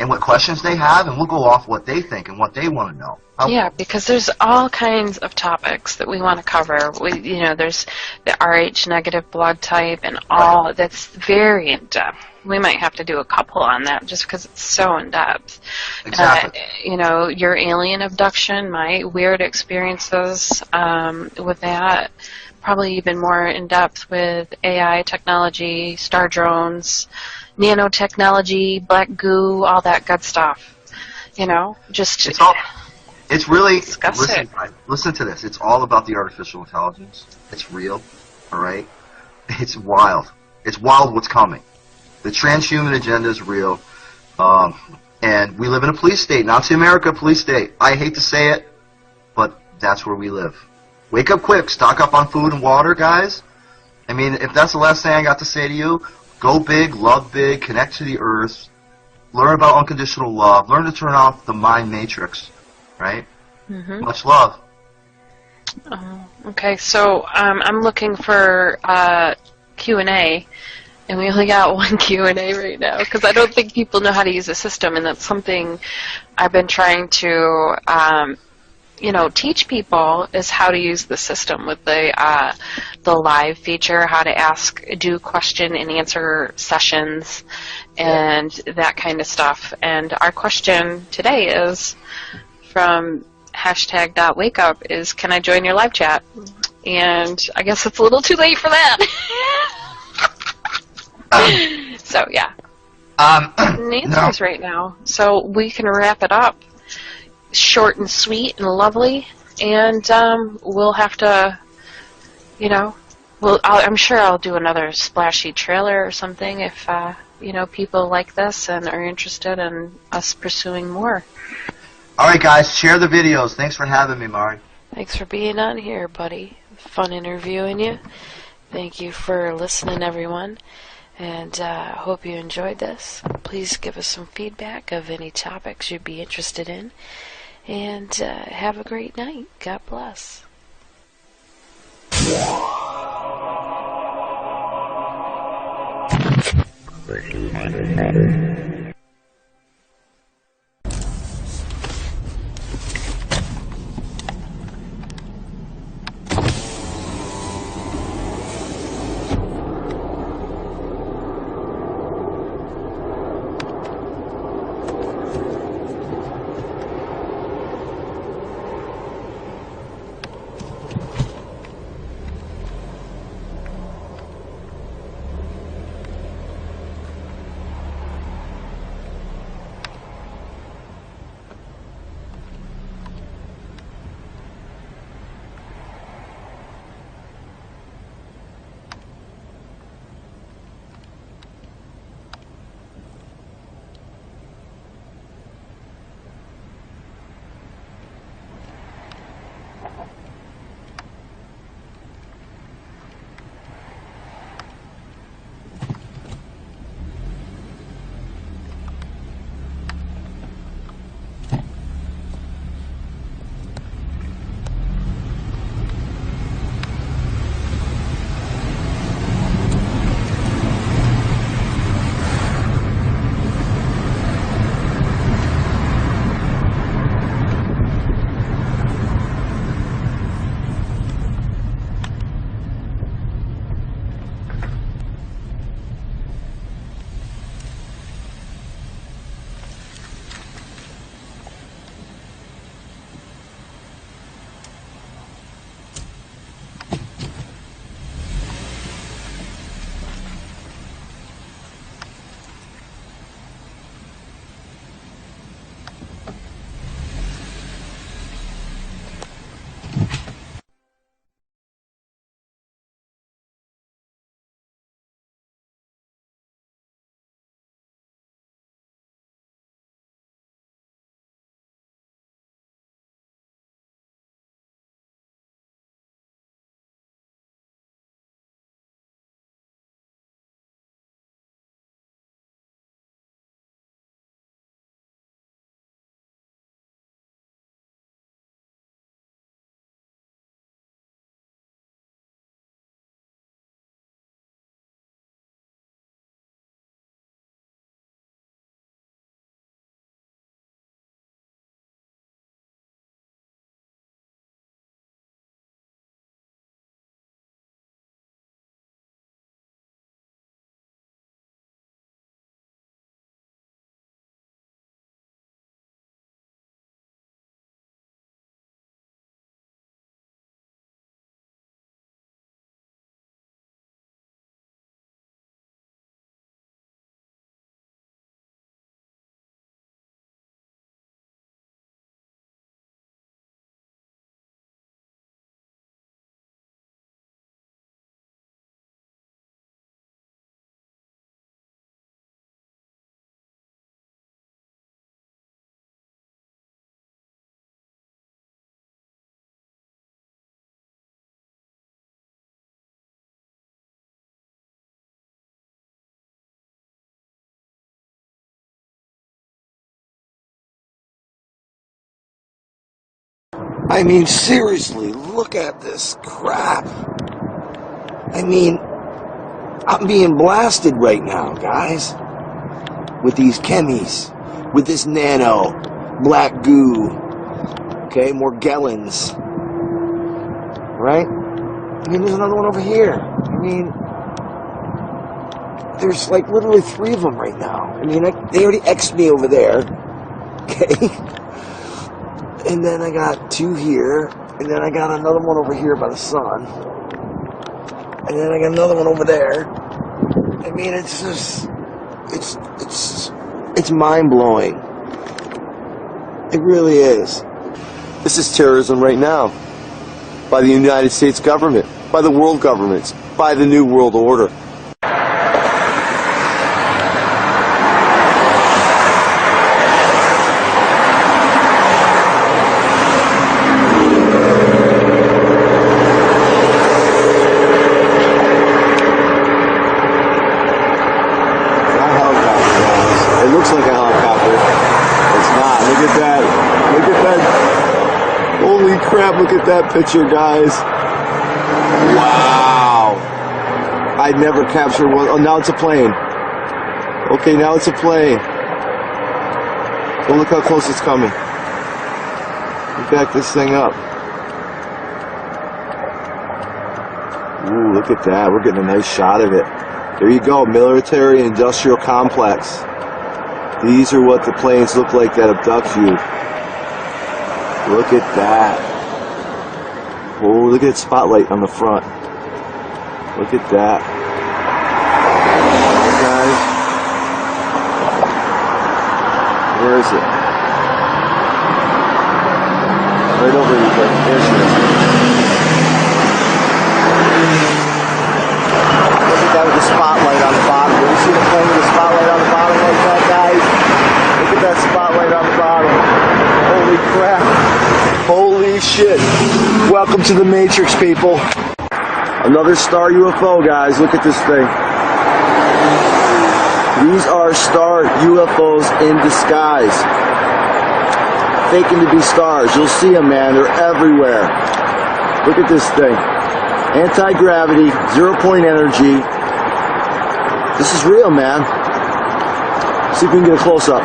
and what questions they have, and we'll go off what they think and what they want to know. Yeah, because there's all kinds of topics that we want to cover. There's the RH negative blood type and all that's very in depth. We might have to do a couple on that just because it's so in depth. Exactly. Your alien abduction, my weird experiences with that. Probably even more in depth with AI technology, star drones, nanotechnology, black goo, all that good stuff. It's really, listen, listen to this. It's all about the artificial intelligence. It's real, all right? It's wild. It's wild what's coming. The transhuman agenda is real, and we live in a police state, Nazi America police state. I hate to say it, but that's where we live. Wake up quick. Stock up on food and water, guys. I mean, if that's the last thing I got to say to you, go big, love big, connect to the earth, learn about unconditional love, learn to turn off the mind matrix. Right? Mm-hmm. Much love. Okay, so I'm looking for Q&A, and we only got one Q&A right now because I don't think people know how to use the system, and that's something I've been trying to, teach people is how to use the system with the live feature, how to do question and answer sessions, and that kind of stuff. And our question today is from #.wakeup is, can I join your live chat? And I guess it's a little too late for that. So, yeah. Answers right now. So we can wrap it up. Short and sweet and lovely. And we'll have to, I'm sure I'll do another splashy trailer or something if, people like this and are interested in us pursuing more. All right, guys, share the videos. Thanks for having me, Mari. Thanks for being on here, buddy. Fun interviewing you. Thank you for listening, everyone. And hope you enjoyed this. Please give us some feedback of any topics you'd be interested in. And have a great night. God bless. I mean, seriously, look at this crap. I mean, I'm being blasted right now, guys. With these chemies. With this nano. Black goo. Okay, Morgellons. Right? I mean, there's another one over here. I mean, there's like literally 3 of them right now. I mean, they already X'd me over there. Okay? And then I got 2 here. And then I got another one over here by the sun. And then I got another one over there. I mean, it's just... It's mind-blowing. It really is. This is terrorism right now. By the United States government. By the world governments. By the New World Order. looks like a helicopter. It's not. Look at that. Look at that. Holy crap, look at that picture, guys. Wow. I'd never captured one. Oh, now it's a plane. Okay, now it's a plane. Oh, look how close it's coming. Let me back this thing up. Ooh, look at that. We're getting a nice shot of it. There you go, military industrial complex. These are what the planes look like that abduct you. Look at that. Oh, look at that spotlight on the front. Look at that. Alright, guys. Where is it? Right over here. There she is. Look at that with the spotlight on the bottom. Did you see the plane with the spotlight on the bottom like that, guys? Look at that spotlight on the bottom. Holy crap. Holy shit. Welcome to the Matrix, people. Another star UFO, guys. Look at this thing. These are star UFOs in disguise. Faking to be stars. You'll see them, man. They're everywhere. Look at this thing. Anti-gravity, 0-point energy. This is real, man. See if we can get a close-up.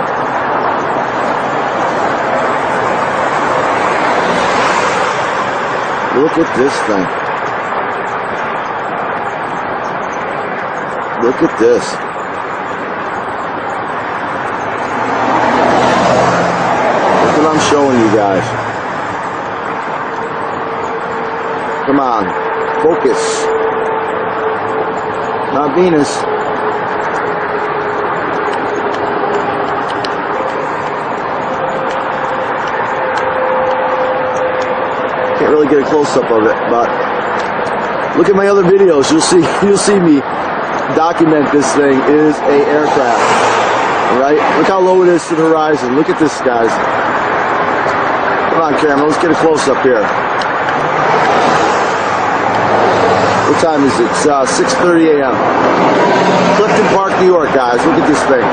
Look at this thing. Look at this. Look what I'm showing you guys. Come on. Focus. Not Venus. Can't really get a close-up of it, but look at my other videos. You'll see me document this thing. It is a aircraft. Alright? Look how low it is to the horizon. Look at this, guys. Come on, camera. Let's get a close-up here. What time is it? It's 6:30 a.m. Clifton Park, New York, guys. Look at this thing.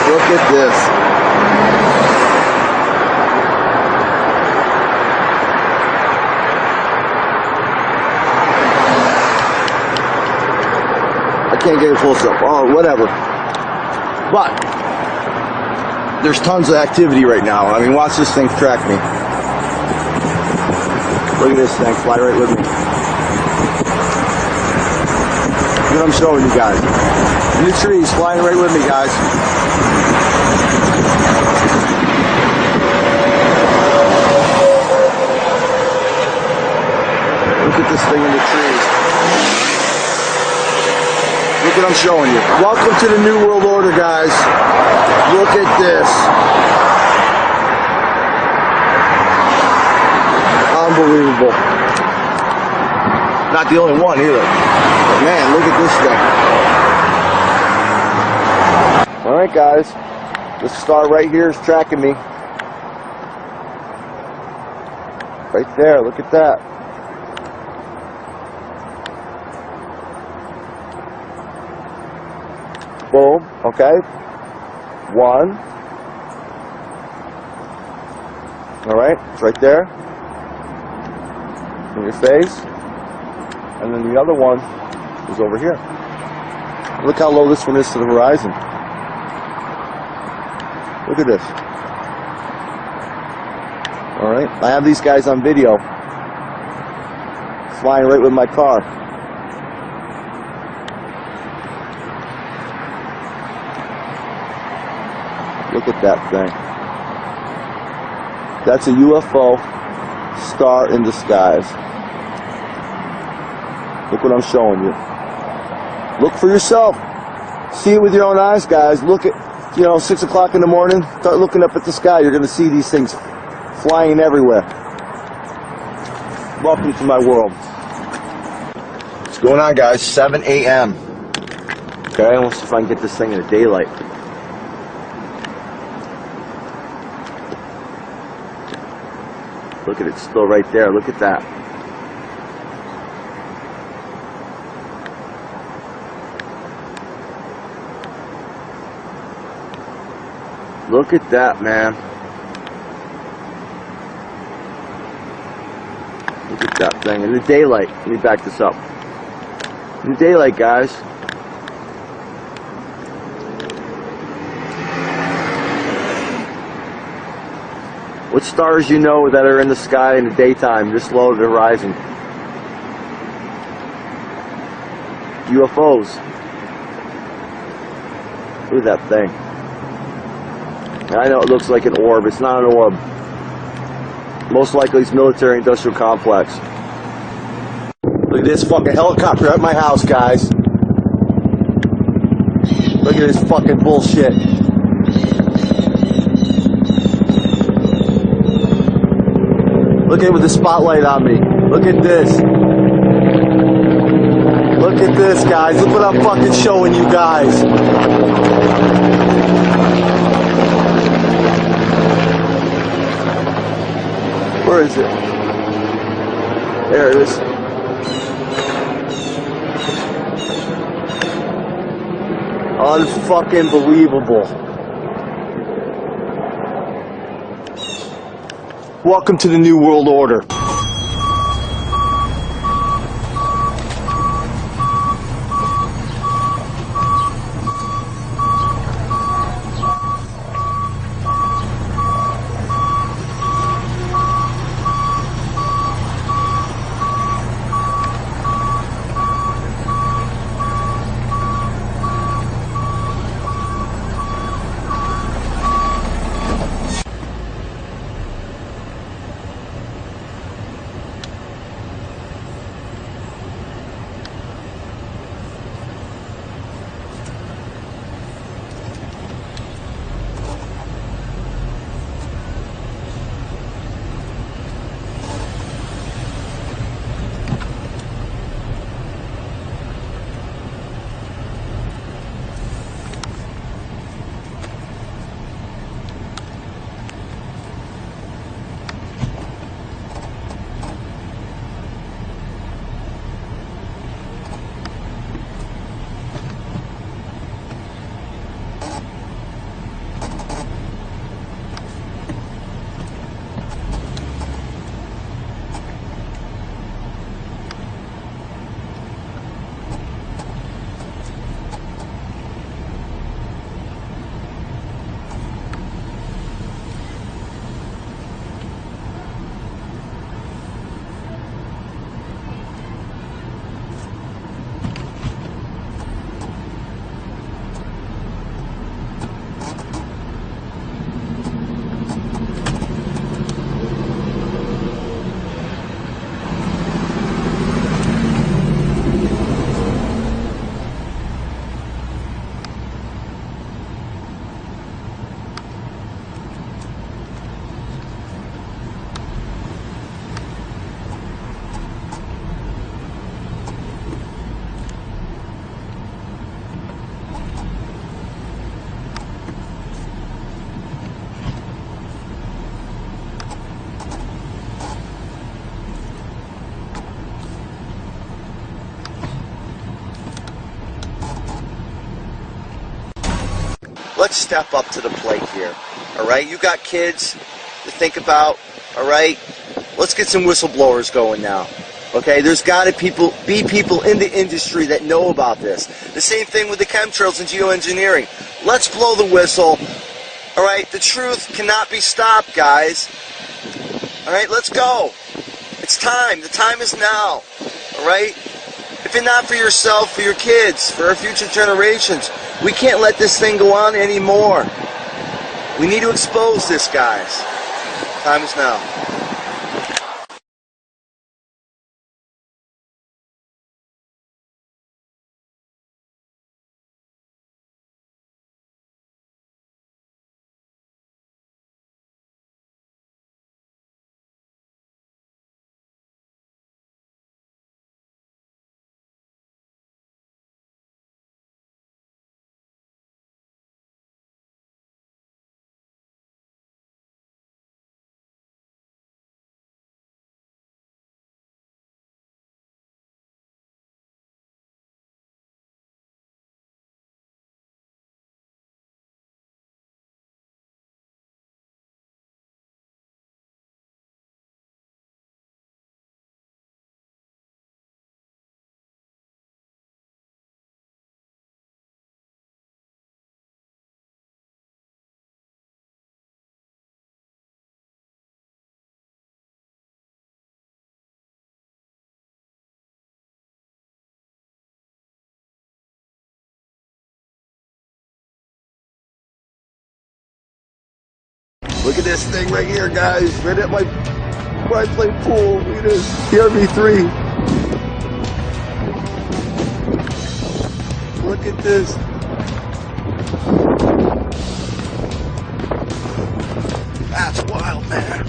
Look at this. Can't get a close-up, or whatever. But there's tons of activity right now. I mean, watch this thing track me. Look at this thing, fly right with me. Look what I'm showing you guys. In the trees, flying right with me, guys. Look at this thing in the trees. Look what I'm showing you. Welcome to the New World Order, guys. Look at this. Unbelievable. Not the only one either. But man, look at this thing. Alright, guys. This star right here is tracking me. Right there. Look at that. Boom, okay. 1. Alright, it's right there. In your face. And then the other one is over here. Look how low this one is to the horizon. Look at this. Alright, I have these guys on video. Flying right with my car. Look at that thing. That's a UFO star in disguise. Look what I'm showing you. Look for yourself. See it with your own eyes, guys. Look at, 6 o'clock in the morning. Start looking up at the sky. You're going to see these things flying everywhere. Welcome to my world. What's going on, guys? 7 a.m. Okay, let's see if I can get this thing in the daylight. Look at it, still right there. Look at that. Look at that, man. Look at that thing. In the daylight. Let me back this up. In the daylight, guys. What stars you know that are in the sky in the daytime, this low to the horizon? UFOs. Look at that thing. And I know it looks like an orb. It's not an orb. Most likely it's military-industrial complex. Look at this fucking helicopter at my house, guys. Look at this fucking bullshit. Look at it with the spotlight on me. Look at this. Look at this, guys. Look what I'm fucking showing you guys. Where is it? There it is. Unfucking believable. Welcome to the New World Order. Let's step up to the plate here, all right? You got kids to think about, all right? Let's get some whistleblowers going now, okay? There's got to be people in the industry that know about this. The same thing with the chemtrails and geoengineering. Let's blow the whistle, all right? The truth cannot be stopped, guys. All right, let's go. It's time. The time is now, all right? If it's not for yourself, for your kids, for our future generations, we can't let this thing go on anymore. We need to expose this, guys. Time is now. Look at this thing right here, guys. Right at where I play pool. Look at this. TRV3. Look at this. That's wild, man.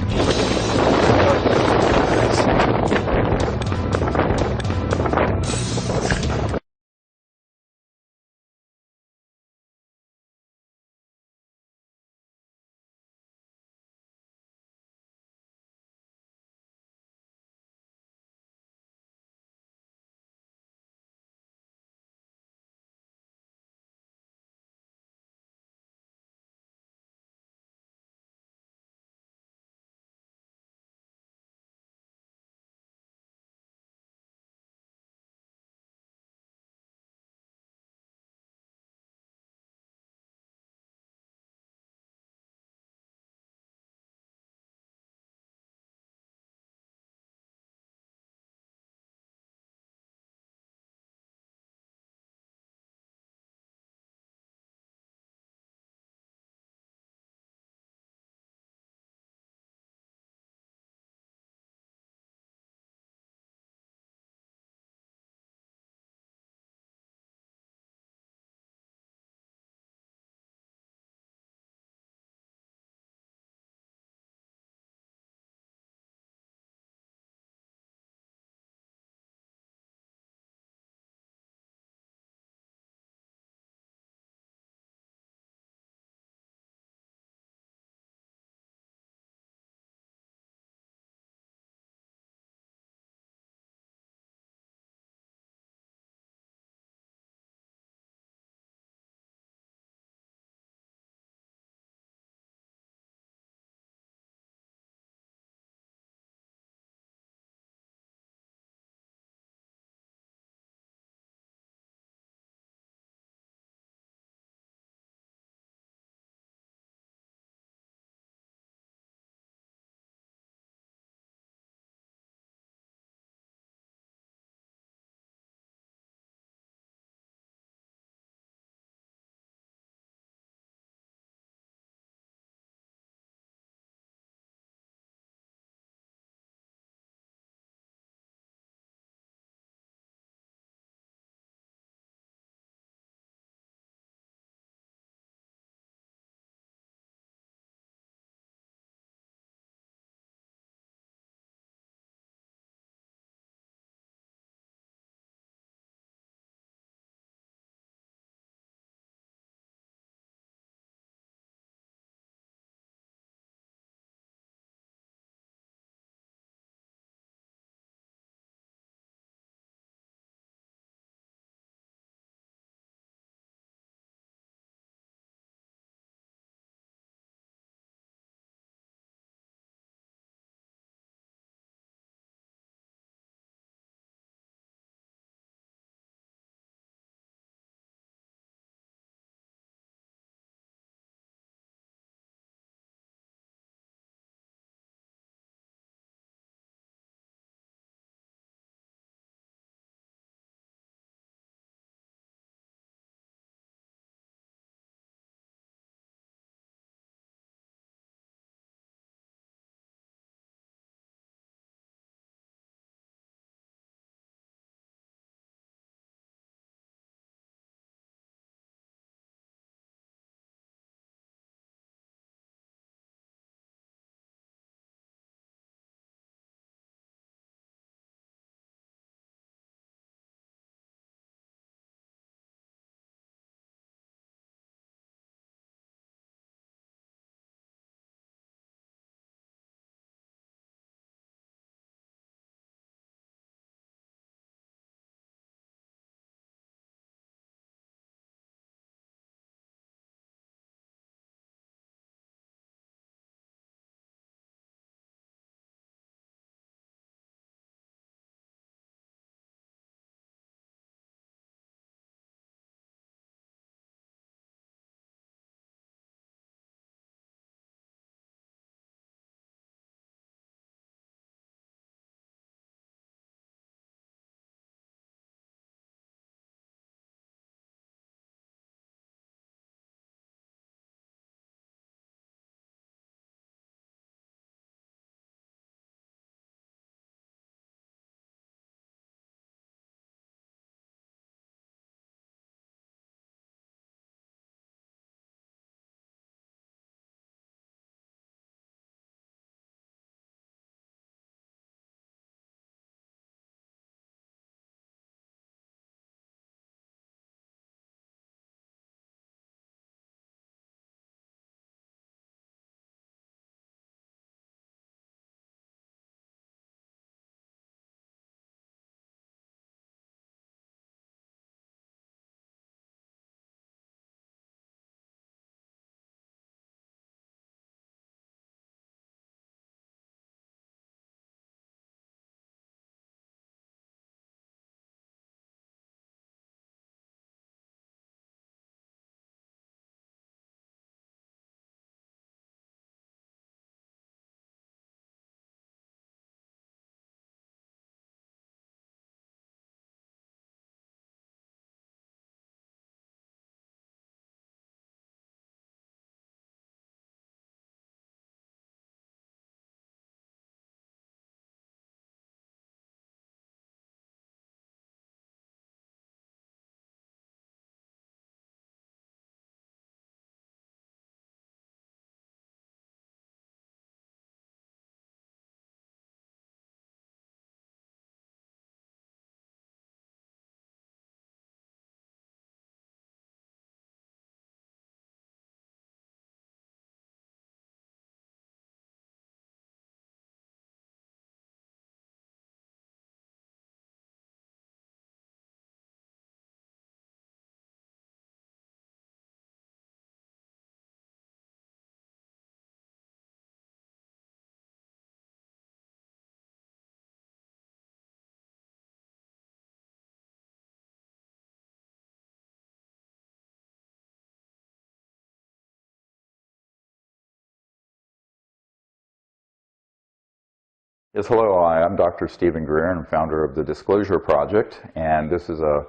Yes, hello. I'm Dr. Stephen Greer, and I'm founder of the Disclosure Project, and this is a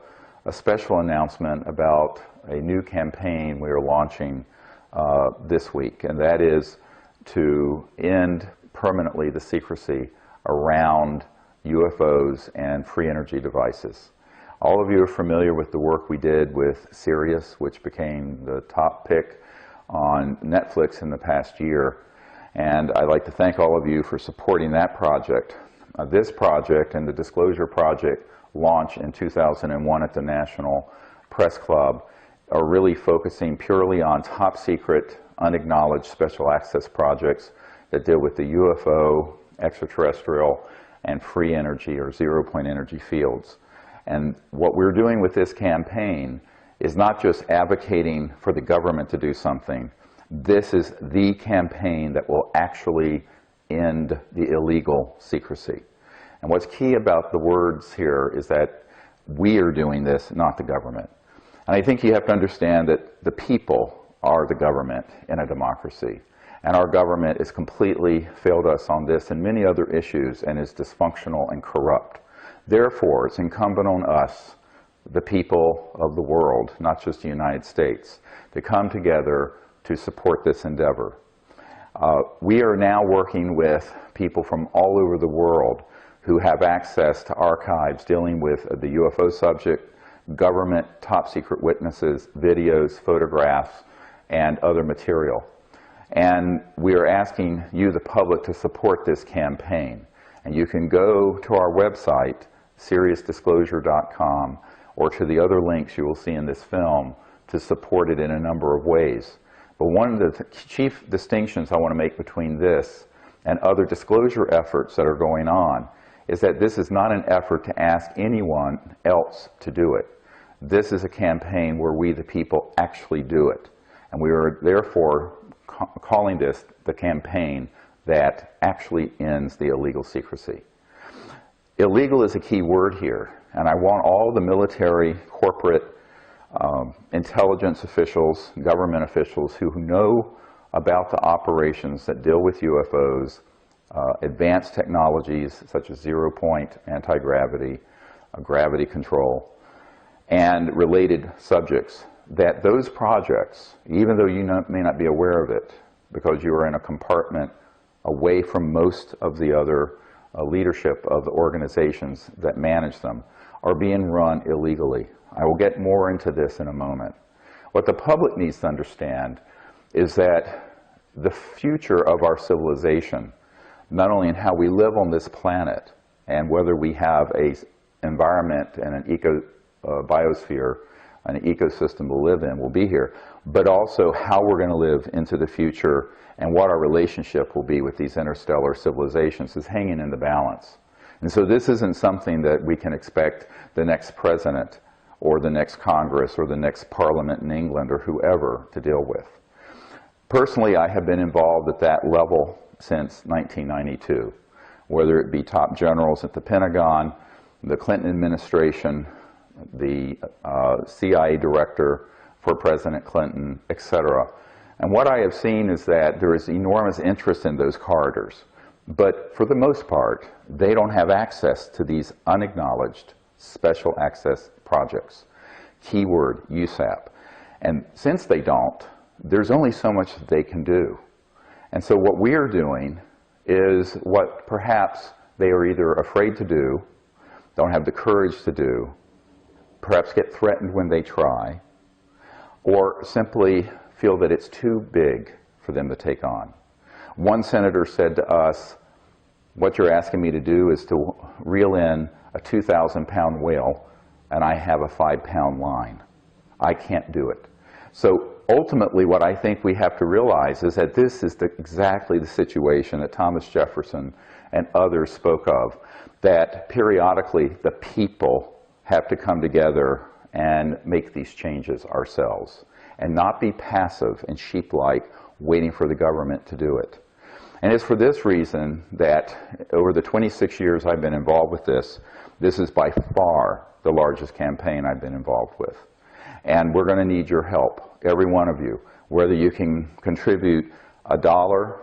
special announcement about a new campaign we are launching this week, and that is to end permanently the secrecy around UFOs and free energy devices. All of you are familiar with the work we did with Sirius, which became the top pick on Netflix in the past year. And I'd like to thank all of you for supporting that project. This project and the Disclosure Project launched in 2001 at the National Press Club are really focusing purely on top secret, unacknowledged special access projects that deal with the UFO, extraterrestrial, and free energy or zero-point energy fields. And what we're doing with this campaign is not just advocating for the government to do something. This is the campaign that will actually end the illegal secrecy. And what's key about the words here is that we are doing this, not the government. And I think you have to understand that the people are the government in a democracy. And our government has completely failed us on this and many other issues and is dysfunctional and corrupt. Therefore, it's incumbent on us, the people of the world, not just the United States, to come together to support this endeavor. We are now working with people from all over the world who have access to archives dealing with the UFO subject, government top secret witnesses, videos, photographs, and other material. And we are asking you, the public, to support this campaign. And you can go to our website, SiriusDisclosure.com, or to the other links you will see in this film to support it in a number of ways. But one of the chief distinctions I want to make between this and other disclosure efforts that are going on is that this is not an effort to ask anyone else to do it. This is a campaign where we, the people, actually do it. And we are therefore calling this the campaign that actually ends the illegal secrecy. Illegal is a key word here, and I want all the military, corporate, intelligence officials, government officials who know about the operations that deal with UFOs, advanced technologies such as zero-point anti-gravity, gravity control, and related subjects, that those projects, even though you may not be aware of it because you are in a compartment away from most of the other leadership of the organizations that manage them, are being run illegally. I will get more into this in a moment. What the public needs to understand is that the future of our civilization, not only in how we live on this planet and whether we have an environment and an biosphere, an ecosystem to live in, will be here, but also how we're going to live into the future and what our relationship will be with these interstellar civilizations is hanging in the balance. And so this isn't something that we can expect the next president or the next Congress or the next Parliament in England or whoever to deal with. Personally, I have been involved at that level since 1992, whether it be top generals at the Pentagon, the Clinton administration, the CIA director for President Clinton, etc. And what I have seen is that there is enormous interest in those corridors. But for the most part, they don't have access to these unacknowledged special access projects. Keyword, USAP. And since they don't, there's only so much that they can do. And so what we are doing is what perhaps they are either afraid to do, don't have the courage to do, perhaps get threatened when they try, or simply feel that it's too big for them to take on. One senator said to us, what you're asking me to do is to reel in a 2,000-pound whale, and I have a 5-pound line. I can't do it. So ultimately, what I think we have to realize is that this is exactly the situation that Thomas Jefferson and others spoke of, that periodically the people have to come together and make these changes ourselves, and not be passive and sheep-like waiting for the government to do it. And it's for this reason that over the 26 years I've been involved with this, this is by far the largest campaign I've been involved with. And we're going to need your help, every one of you, whether you can contribute $1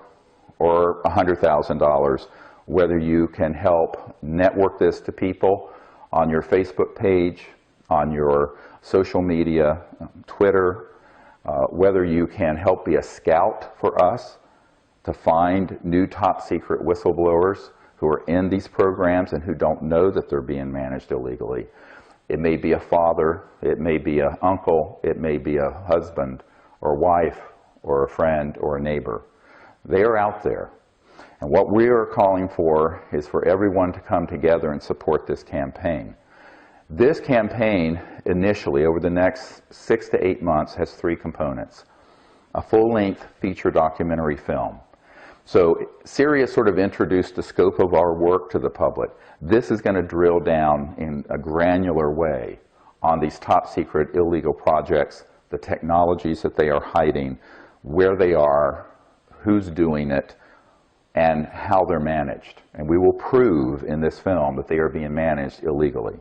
or $100,000 whether you can help network this to people on your Facebook page, on your social media, Twitter, whether you can help be a scout for us to find new top secret whistleblowers who are in these programs and who don't know that they're being managed illegally. It may be a father, it may be an uncle, it may be a husband or wife or a friend or a neighbor. They are out there. And what we are calling for is for everyone to come together and support this campaign. This campaign, initially, over the next 6 to 8 months, has 3 components. A full-length feature documentary film. So Sirius sort of introduced the scope of our work to the public. This is going to drill down in a granular way on these top secret illegal projects, the technologies that they are hiding, where they are, who's doing it, and how they're managed. And we will prove in this film that they are being managed illegally.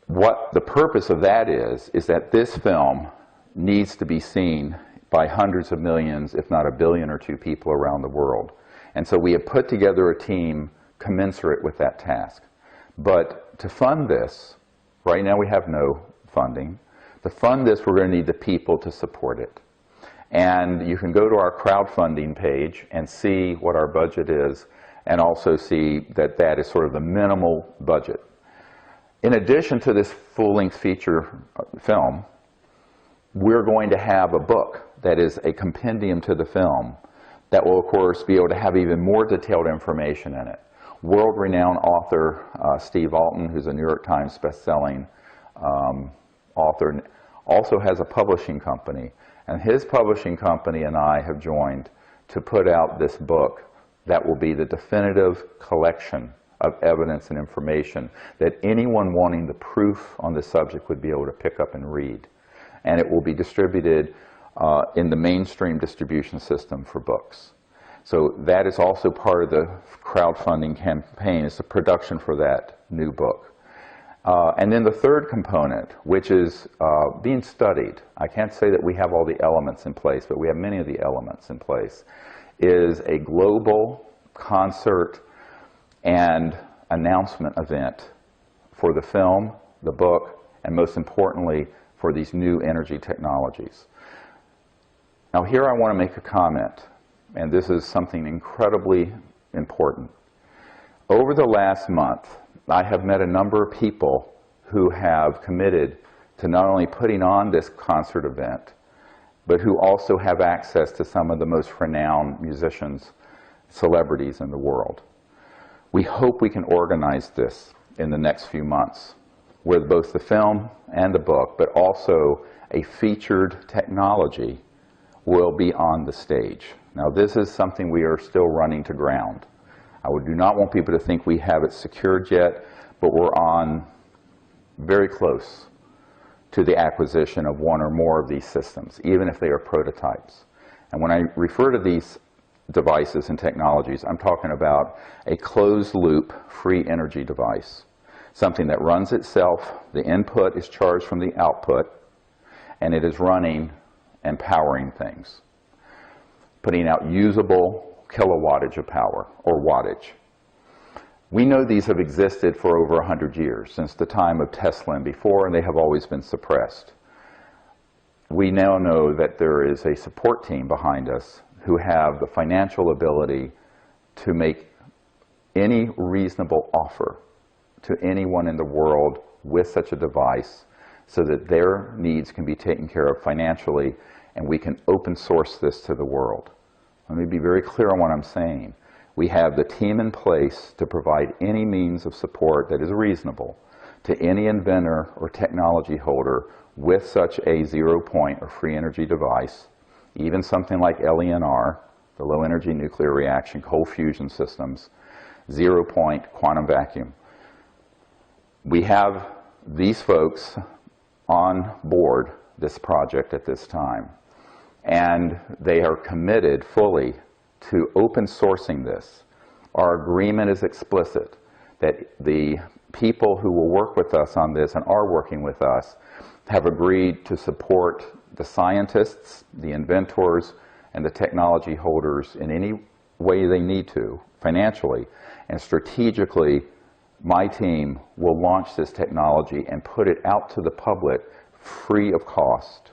What the purpose of that is that this film needs to be seen by hundreds of millions, if not 1 billion or 2 people around the world. And so we have put together a team commensurate with that task. But to fund this, right now we have no funding. To fund this, we're going to need the people to support it. And you can go to our crowdfunding page and see what our budget is, and also see that that is sort of the minimal budget. In addition to this full-length feature film, we're going to have a book that is a compendium to the film that will, of course, be able to have even more detailed information in it. World-renowned author Steve Alton, who's a New York Times best-selling author, also has a publishing company. And his publishing company and I have joined to put out this book that will be the definitive collection of evidence and information that anyone wanting the proof on the subject would be able to pick up and read. And it will be distributed in the mainstream distribution system for books. So that is also part of the crowdfunding campaign, is the production for that new book. And then the third component, which is being studied, I can't say that we have all the elements in place, but we have many of the elements in place, is a global concert and announcement event for the film, the book, and most importantly, for these new energy technologies. Now here I want to make a comment, and this is something incredibly important. Over the last month, I have met a number of people who have committed to not only putting on this concert event, but who also have access to some of the most renowned musicians, celebrities in the world. We hope we can organize this in the next few months, with both the film and the book, but also a featured technology will be on the stage. Now this is something we are still running to ground. I do not want people to think we have it secured yet, but we're on very close to the acquisition of one or more of these systems, even if they are prototypes. And when I refer to these devices and technologies, I'm talking about a closed-loop free energy device, something that runs itself, the input is charged from the output, and it is running and powering things, putting out usable kilowattage of power, or wattage. We know these have existed for over 100 years, since the time of Tesla and before, and they have always been suppressed. We now know that there is a support team behind us who have the financial ability to make any reasonable offer to anyone in the world with such a device so that their needs can be taken care of financially, and we can open source this to the world. Let me be very clear on what I'm saying. We have the team in place to provide any means of support that is reasonable to any inventor or technology holder with such a zero-point or free energy device, even something like LENR, the low energy nuclear reaction, cold fusion systems, zero-point quantum vacuum. We have these folks on board this project at this time, and they are committed fully to open sourcing this. Our agreement is explicit that the people who will work with us on this and are working with us have agreed to support the scientists, the inventors, and the technology holders in any way they need to, financially, and strategically, my team will launch this technology and put it out to the public free of cost.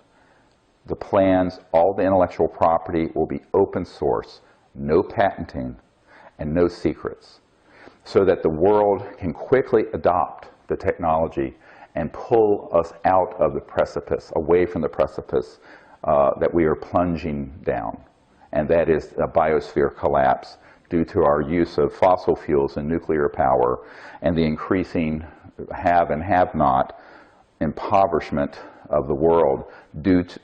The plans, all the intellectual property will be open source, no patenting, and no secrets, so that the world can quickly adopt the technology and pull us out of the precipice, away from the precipice that we are plunging down. And that is a biosphere collapse due to our use of fossil fuels and nuclear power and the increasing have and have not impoverishment of the world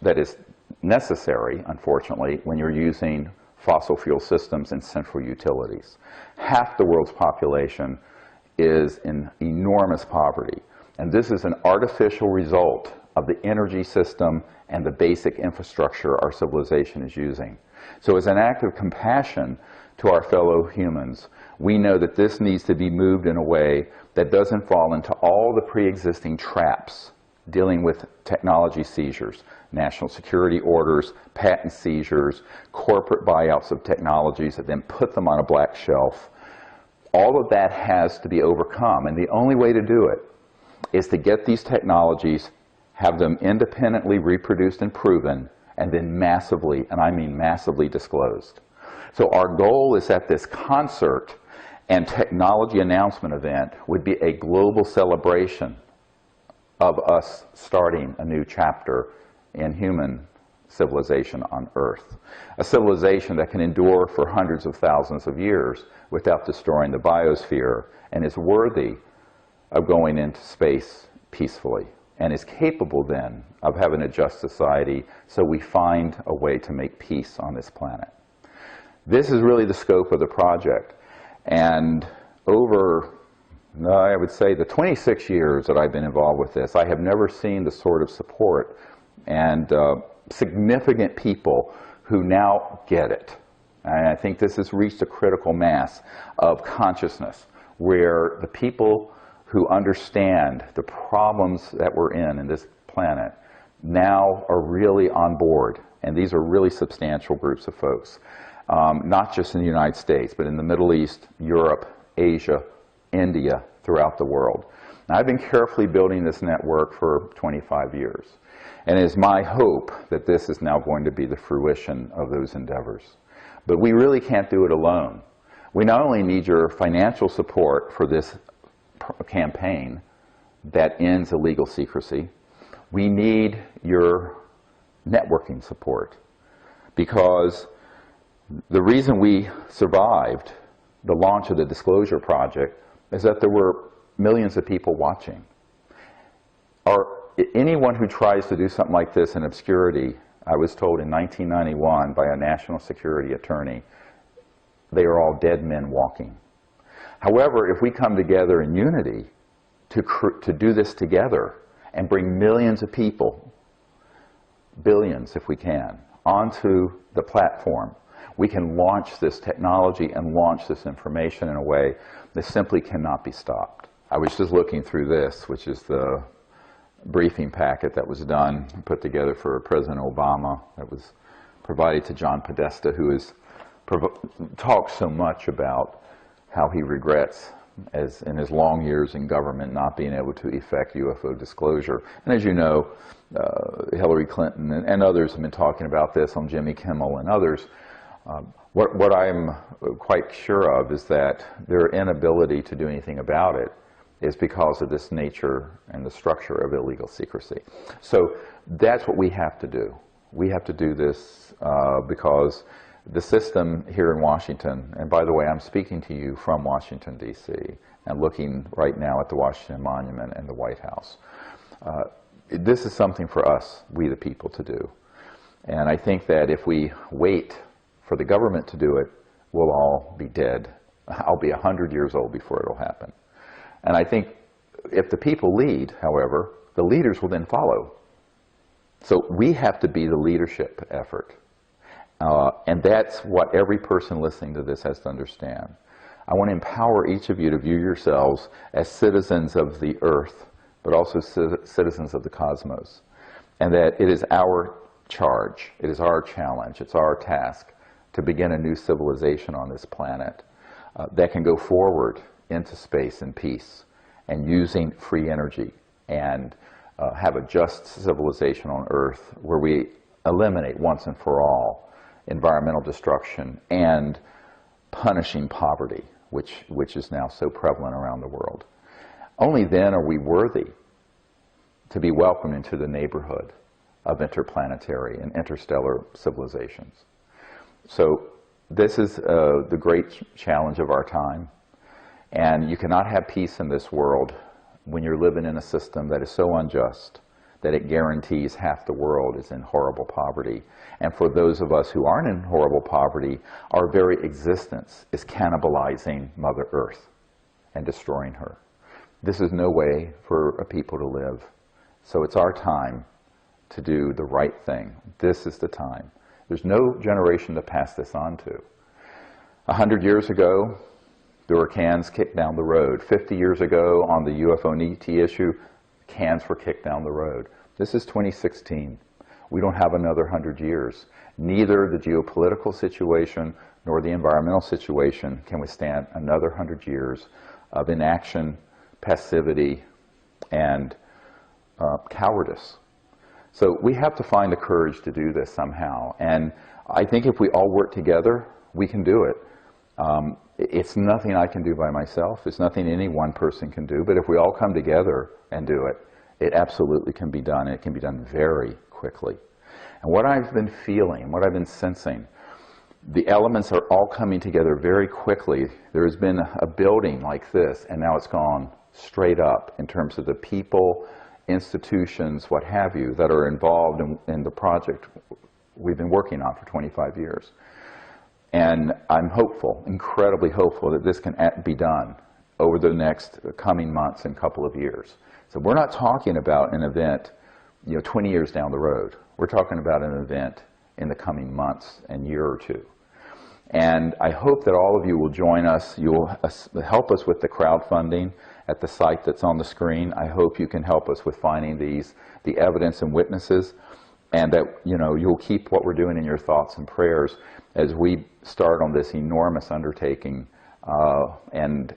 that is necessary, unfortunately, when you're using fossil fuel systems and central utilities. Half the world's population is in enormous poverty, and this is an artificial result of the energy system and the basic infrastructure our civilization is using. So as an act of compassion to our fellow humans, we know that this needs to be moved in a way that doesn't fall into all the pre-existing traps dealing with technology seizures, national security orders, patent seizures, corporate buyouts of technologies that then put them on a black shelf. All of that has to be overcome, and the only way to do it is to get these technologies, have them independently reproduced and proven, and then massively, and I mean massively, disclosed. So our goal is that this concert and technology announcement event would be a global celebration of us starting a new chapter in human civilization on Earth. A civilization that can endure for hundreds of thousands of years without destroying the biosphere and is worthy of going into space peacefully and is capable then of having a just society, so we find a way to make peace on this planet. This is really the scope of the project, and over, I would say, the 26 years that I've been involved with this, I have never seen the sort of support and significant people who now get it. And I think this has reached a critical mass of consciousness where the people who understand the problems that we're in this planet now are really on board. And these are really substantial groups of folks, not just in the United States, but in the Middle East, Europe, Asia, India, throughout the world. Now, I've been carefully building this network for 25 years. And it is my hope that this is now going to be the fruition of those endeavors. But we really can't do it alone. We not only need your financial support for this campaign that ends illegal secrecy, we need your networking support. Because the reason we survived the launch of the Disclosure Project is that there were millions of people watching. Anyone who tries to do something like this in obscurity, I was told in 1991 by a national security attorney, they are all dead men walking. However, if we come together in unity to do this together and bring millions of people, billions if we can, onto the platform, we can launch this technology and launch this information in a way that simply cannot be stopped. I was just looking through this, which is the briefing packet that was done, put together for President Obama, that was provided to John Podesta, who has talked so much about how he regrets, as in his long years in government, not being able to effect UFO disclosure. And as you know, Hillary Clinton and others have been talking about this on Jimmy Kimmel and others. What I'm quite sure of is that their inability to do anything about it is because of this nature and the structure of illegal secrecy. So that's what we have to do. We have to do this because the system here in Washington, and by the way, I'm speaking to you from Washington, D.C., and looking right now at the Washington Monument and the White House. This is something for us, we the people, to do. And I think that if we wait for the government to do it, we'll all be dead. I'll be 100 years old before it'll happen. And I think if the people lead, however, the leaders will then follow. So we have to be the leadership effort. And that's what every person listening to this has to understand. I want to empower each of you to view yourselves as citizens of the earth, but also citizens of the cosmos. And that it is our charge, it is our challenge, it's our task to begin a new civilization on this planet that can go forward into space in peace and using free energy and have a just civilization on Earth where we eliminate once and for all environmental destruction and punishing poverty, which is now so prevalent around the world. Only then are we worthy to be welcomed into the neighborhood of interplanetary and interstellar civilizations. So this is the great challenge of our time. And you cannot have peace in this world when you're living in a system that is so unjust that it guarantees half the world is in horrible poverty. And for those of us who aren't in horrible poverty, our very existence is cannibalizing Mother Earth and destroying her. This is no way for a people to live. So it's our time to do the right thing. This is the time. There's no generation to pass this on to. 100 years ago, there were cans kicked down the road. 50 years ago, on the UFO and ET issue, cans were kicked down the road. This is 2016. We don't have another 100 years. Neither the geopolitical situation nor the environmental situation can withstand another 100 years of inaction, passivity, and cowardice. So we have to find the courage to do this somehow. And I think if we all work together, we can do it. It's nothing I can do by myself. It's nothing any one person can do. But if we all come together and do it, it absolutely can be done. And it can be done very quickly. And what I've been feeling, what I've been sensing, the elements are all coming together very quickly. There has been a building like this, and now it's gone straight up in terms of the people, institutions, what have you, that are involved in the project we've been working on for 25 years. And I'm hopeful, incredibly hopeful, that this can be done over the next coming months and couple of years. So we're not talking about an event, 20 years down the road. We're talking about an event in the coming months and year or two. And I hope that all of you will join us. You'll help us with the crowdfunding at the site that's on the screen. I hope you can help us with finding the evidence and witnesses, and that you'll keep what we're doing in your thoughts and prayers as we start on this enormous undertaking and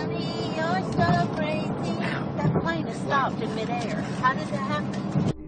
Honey, you're so crazy. That plane is stopped in midair. How did it happen?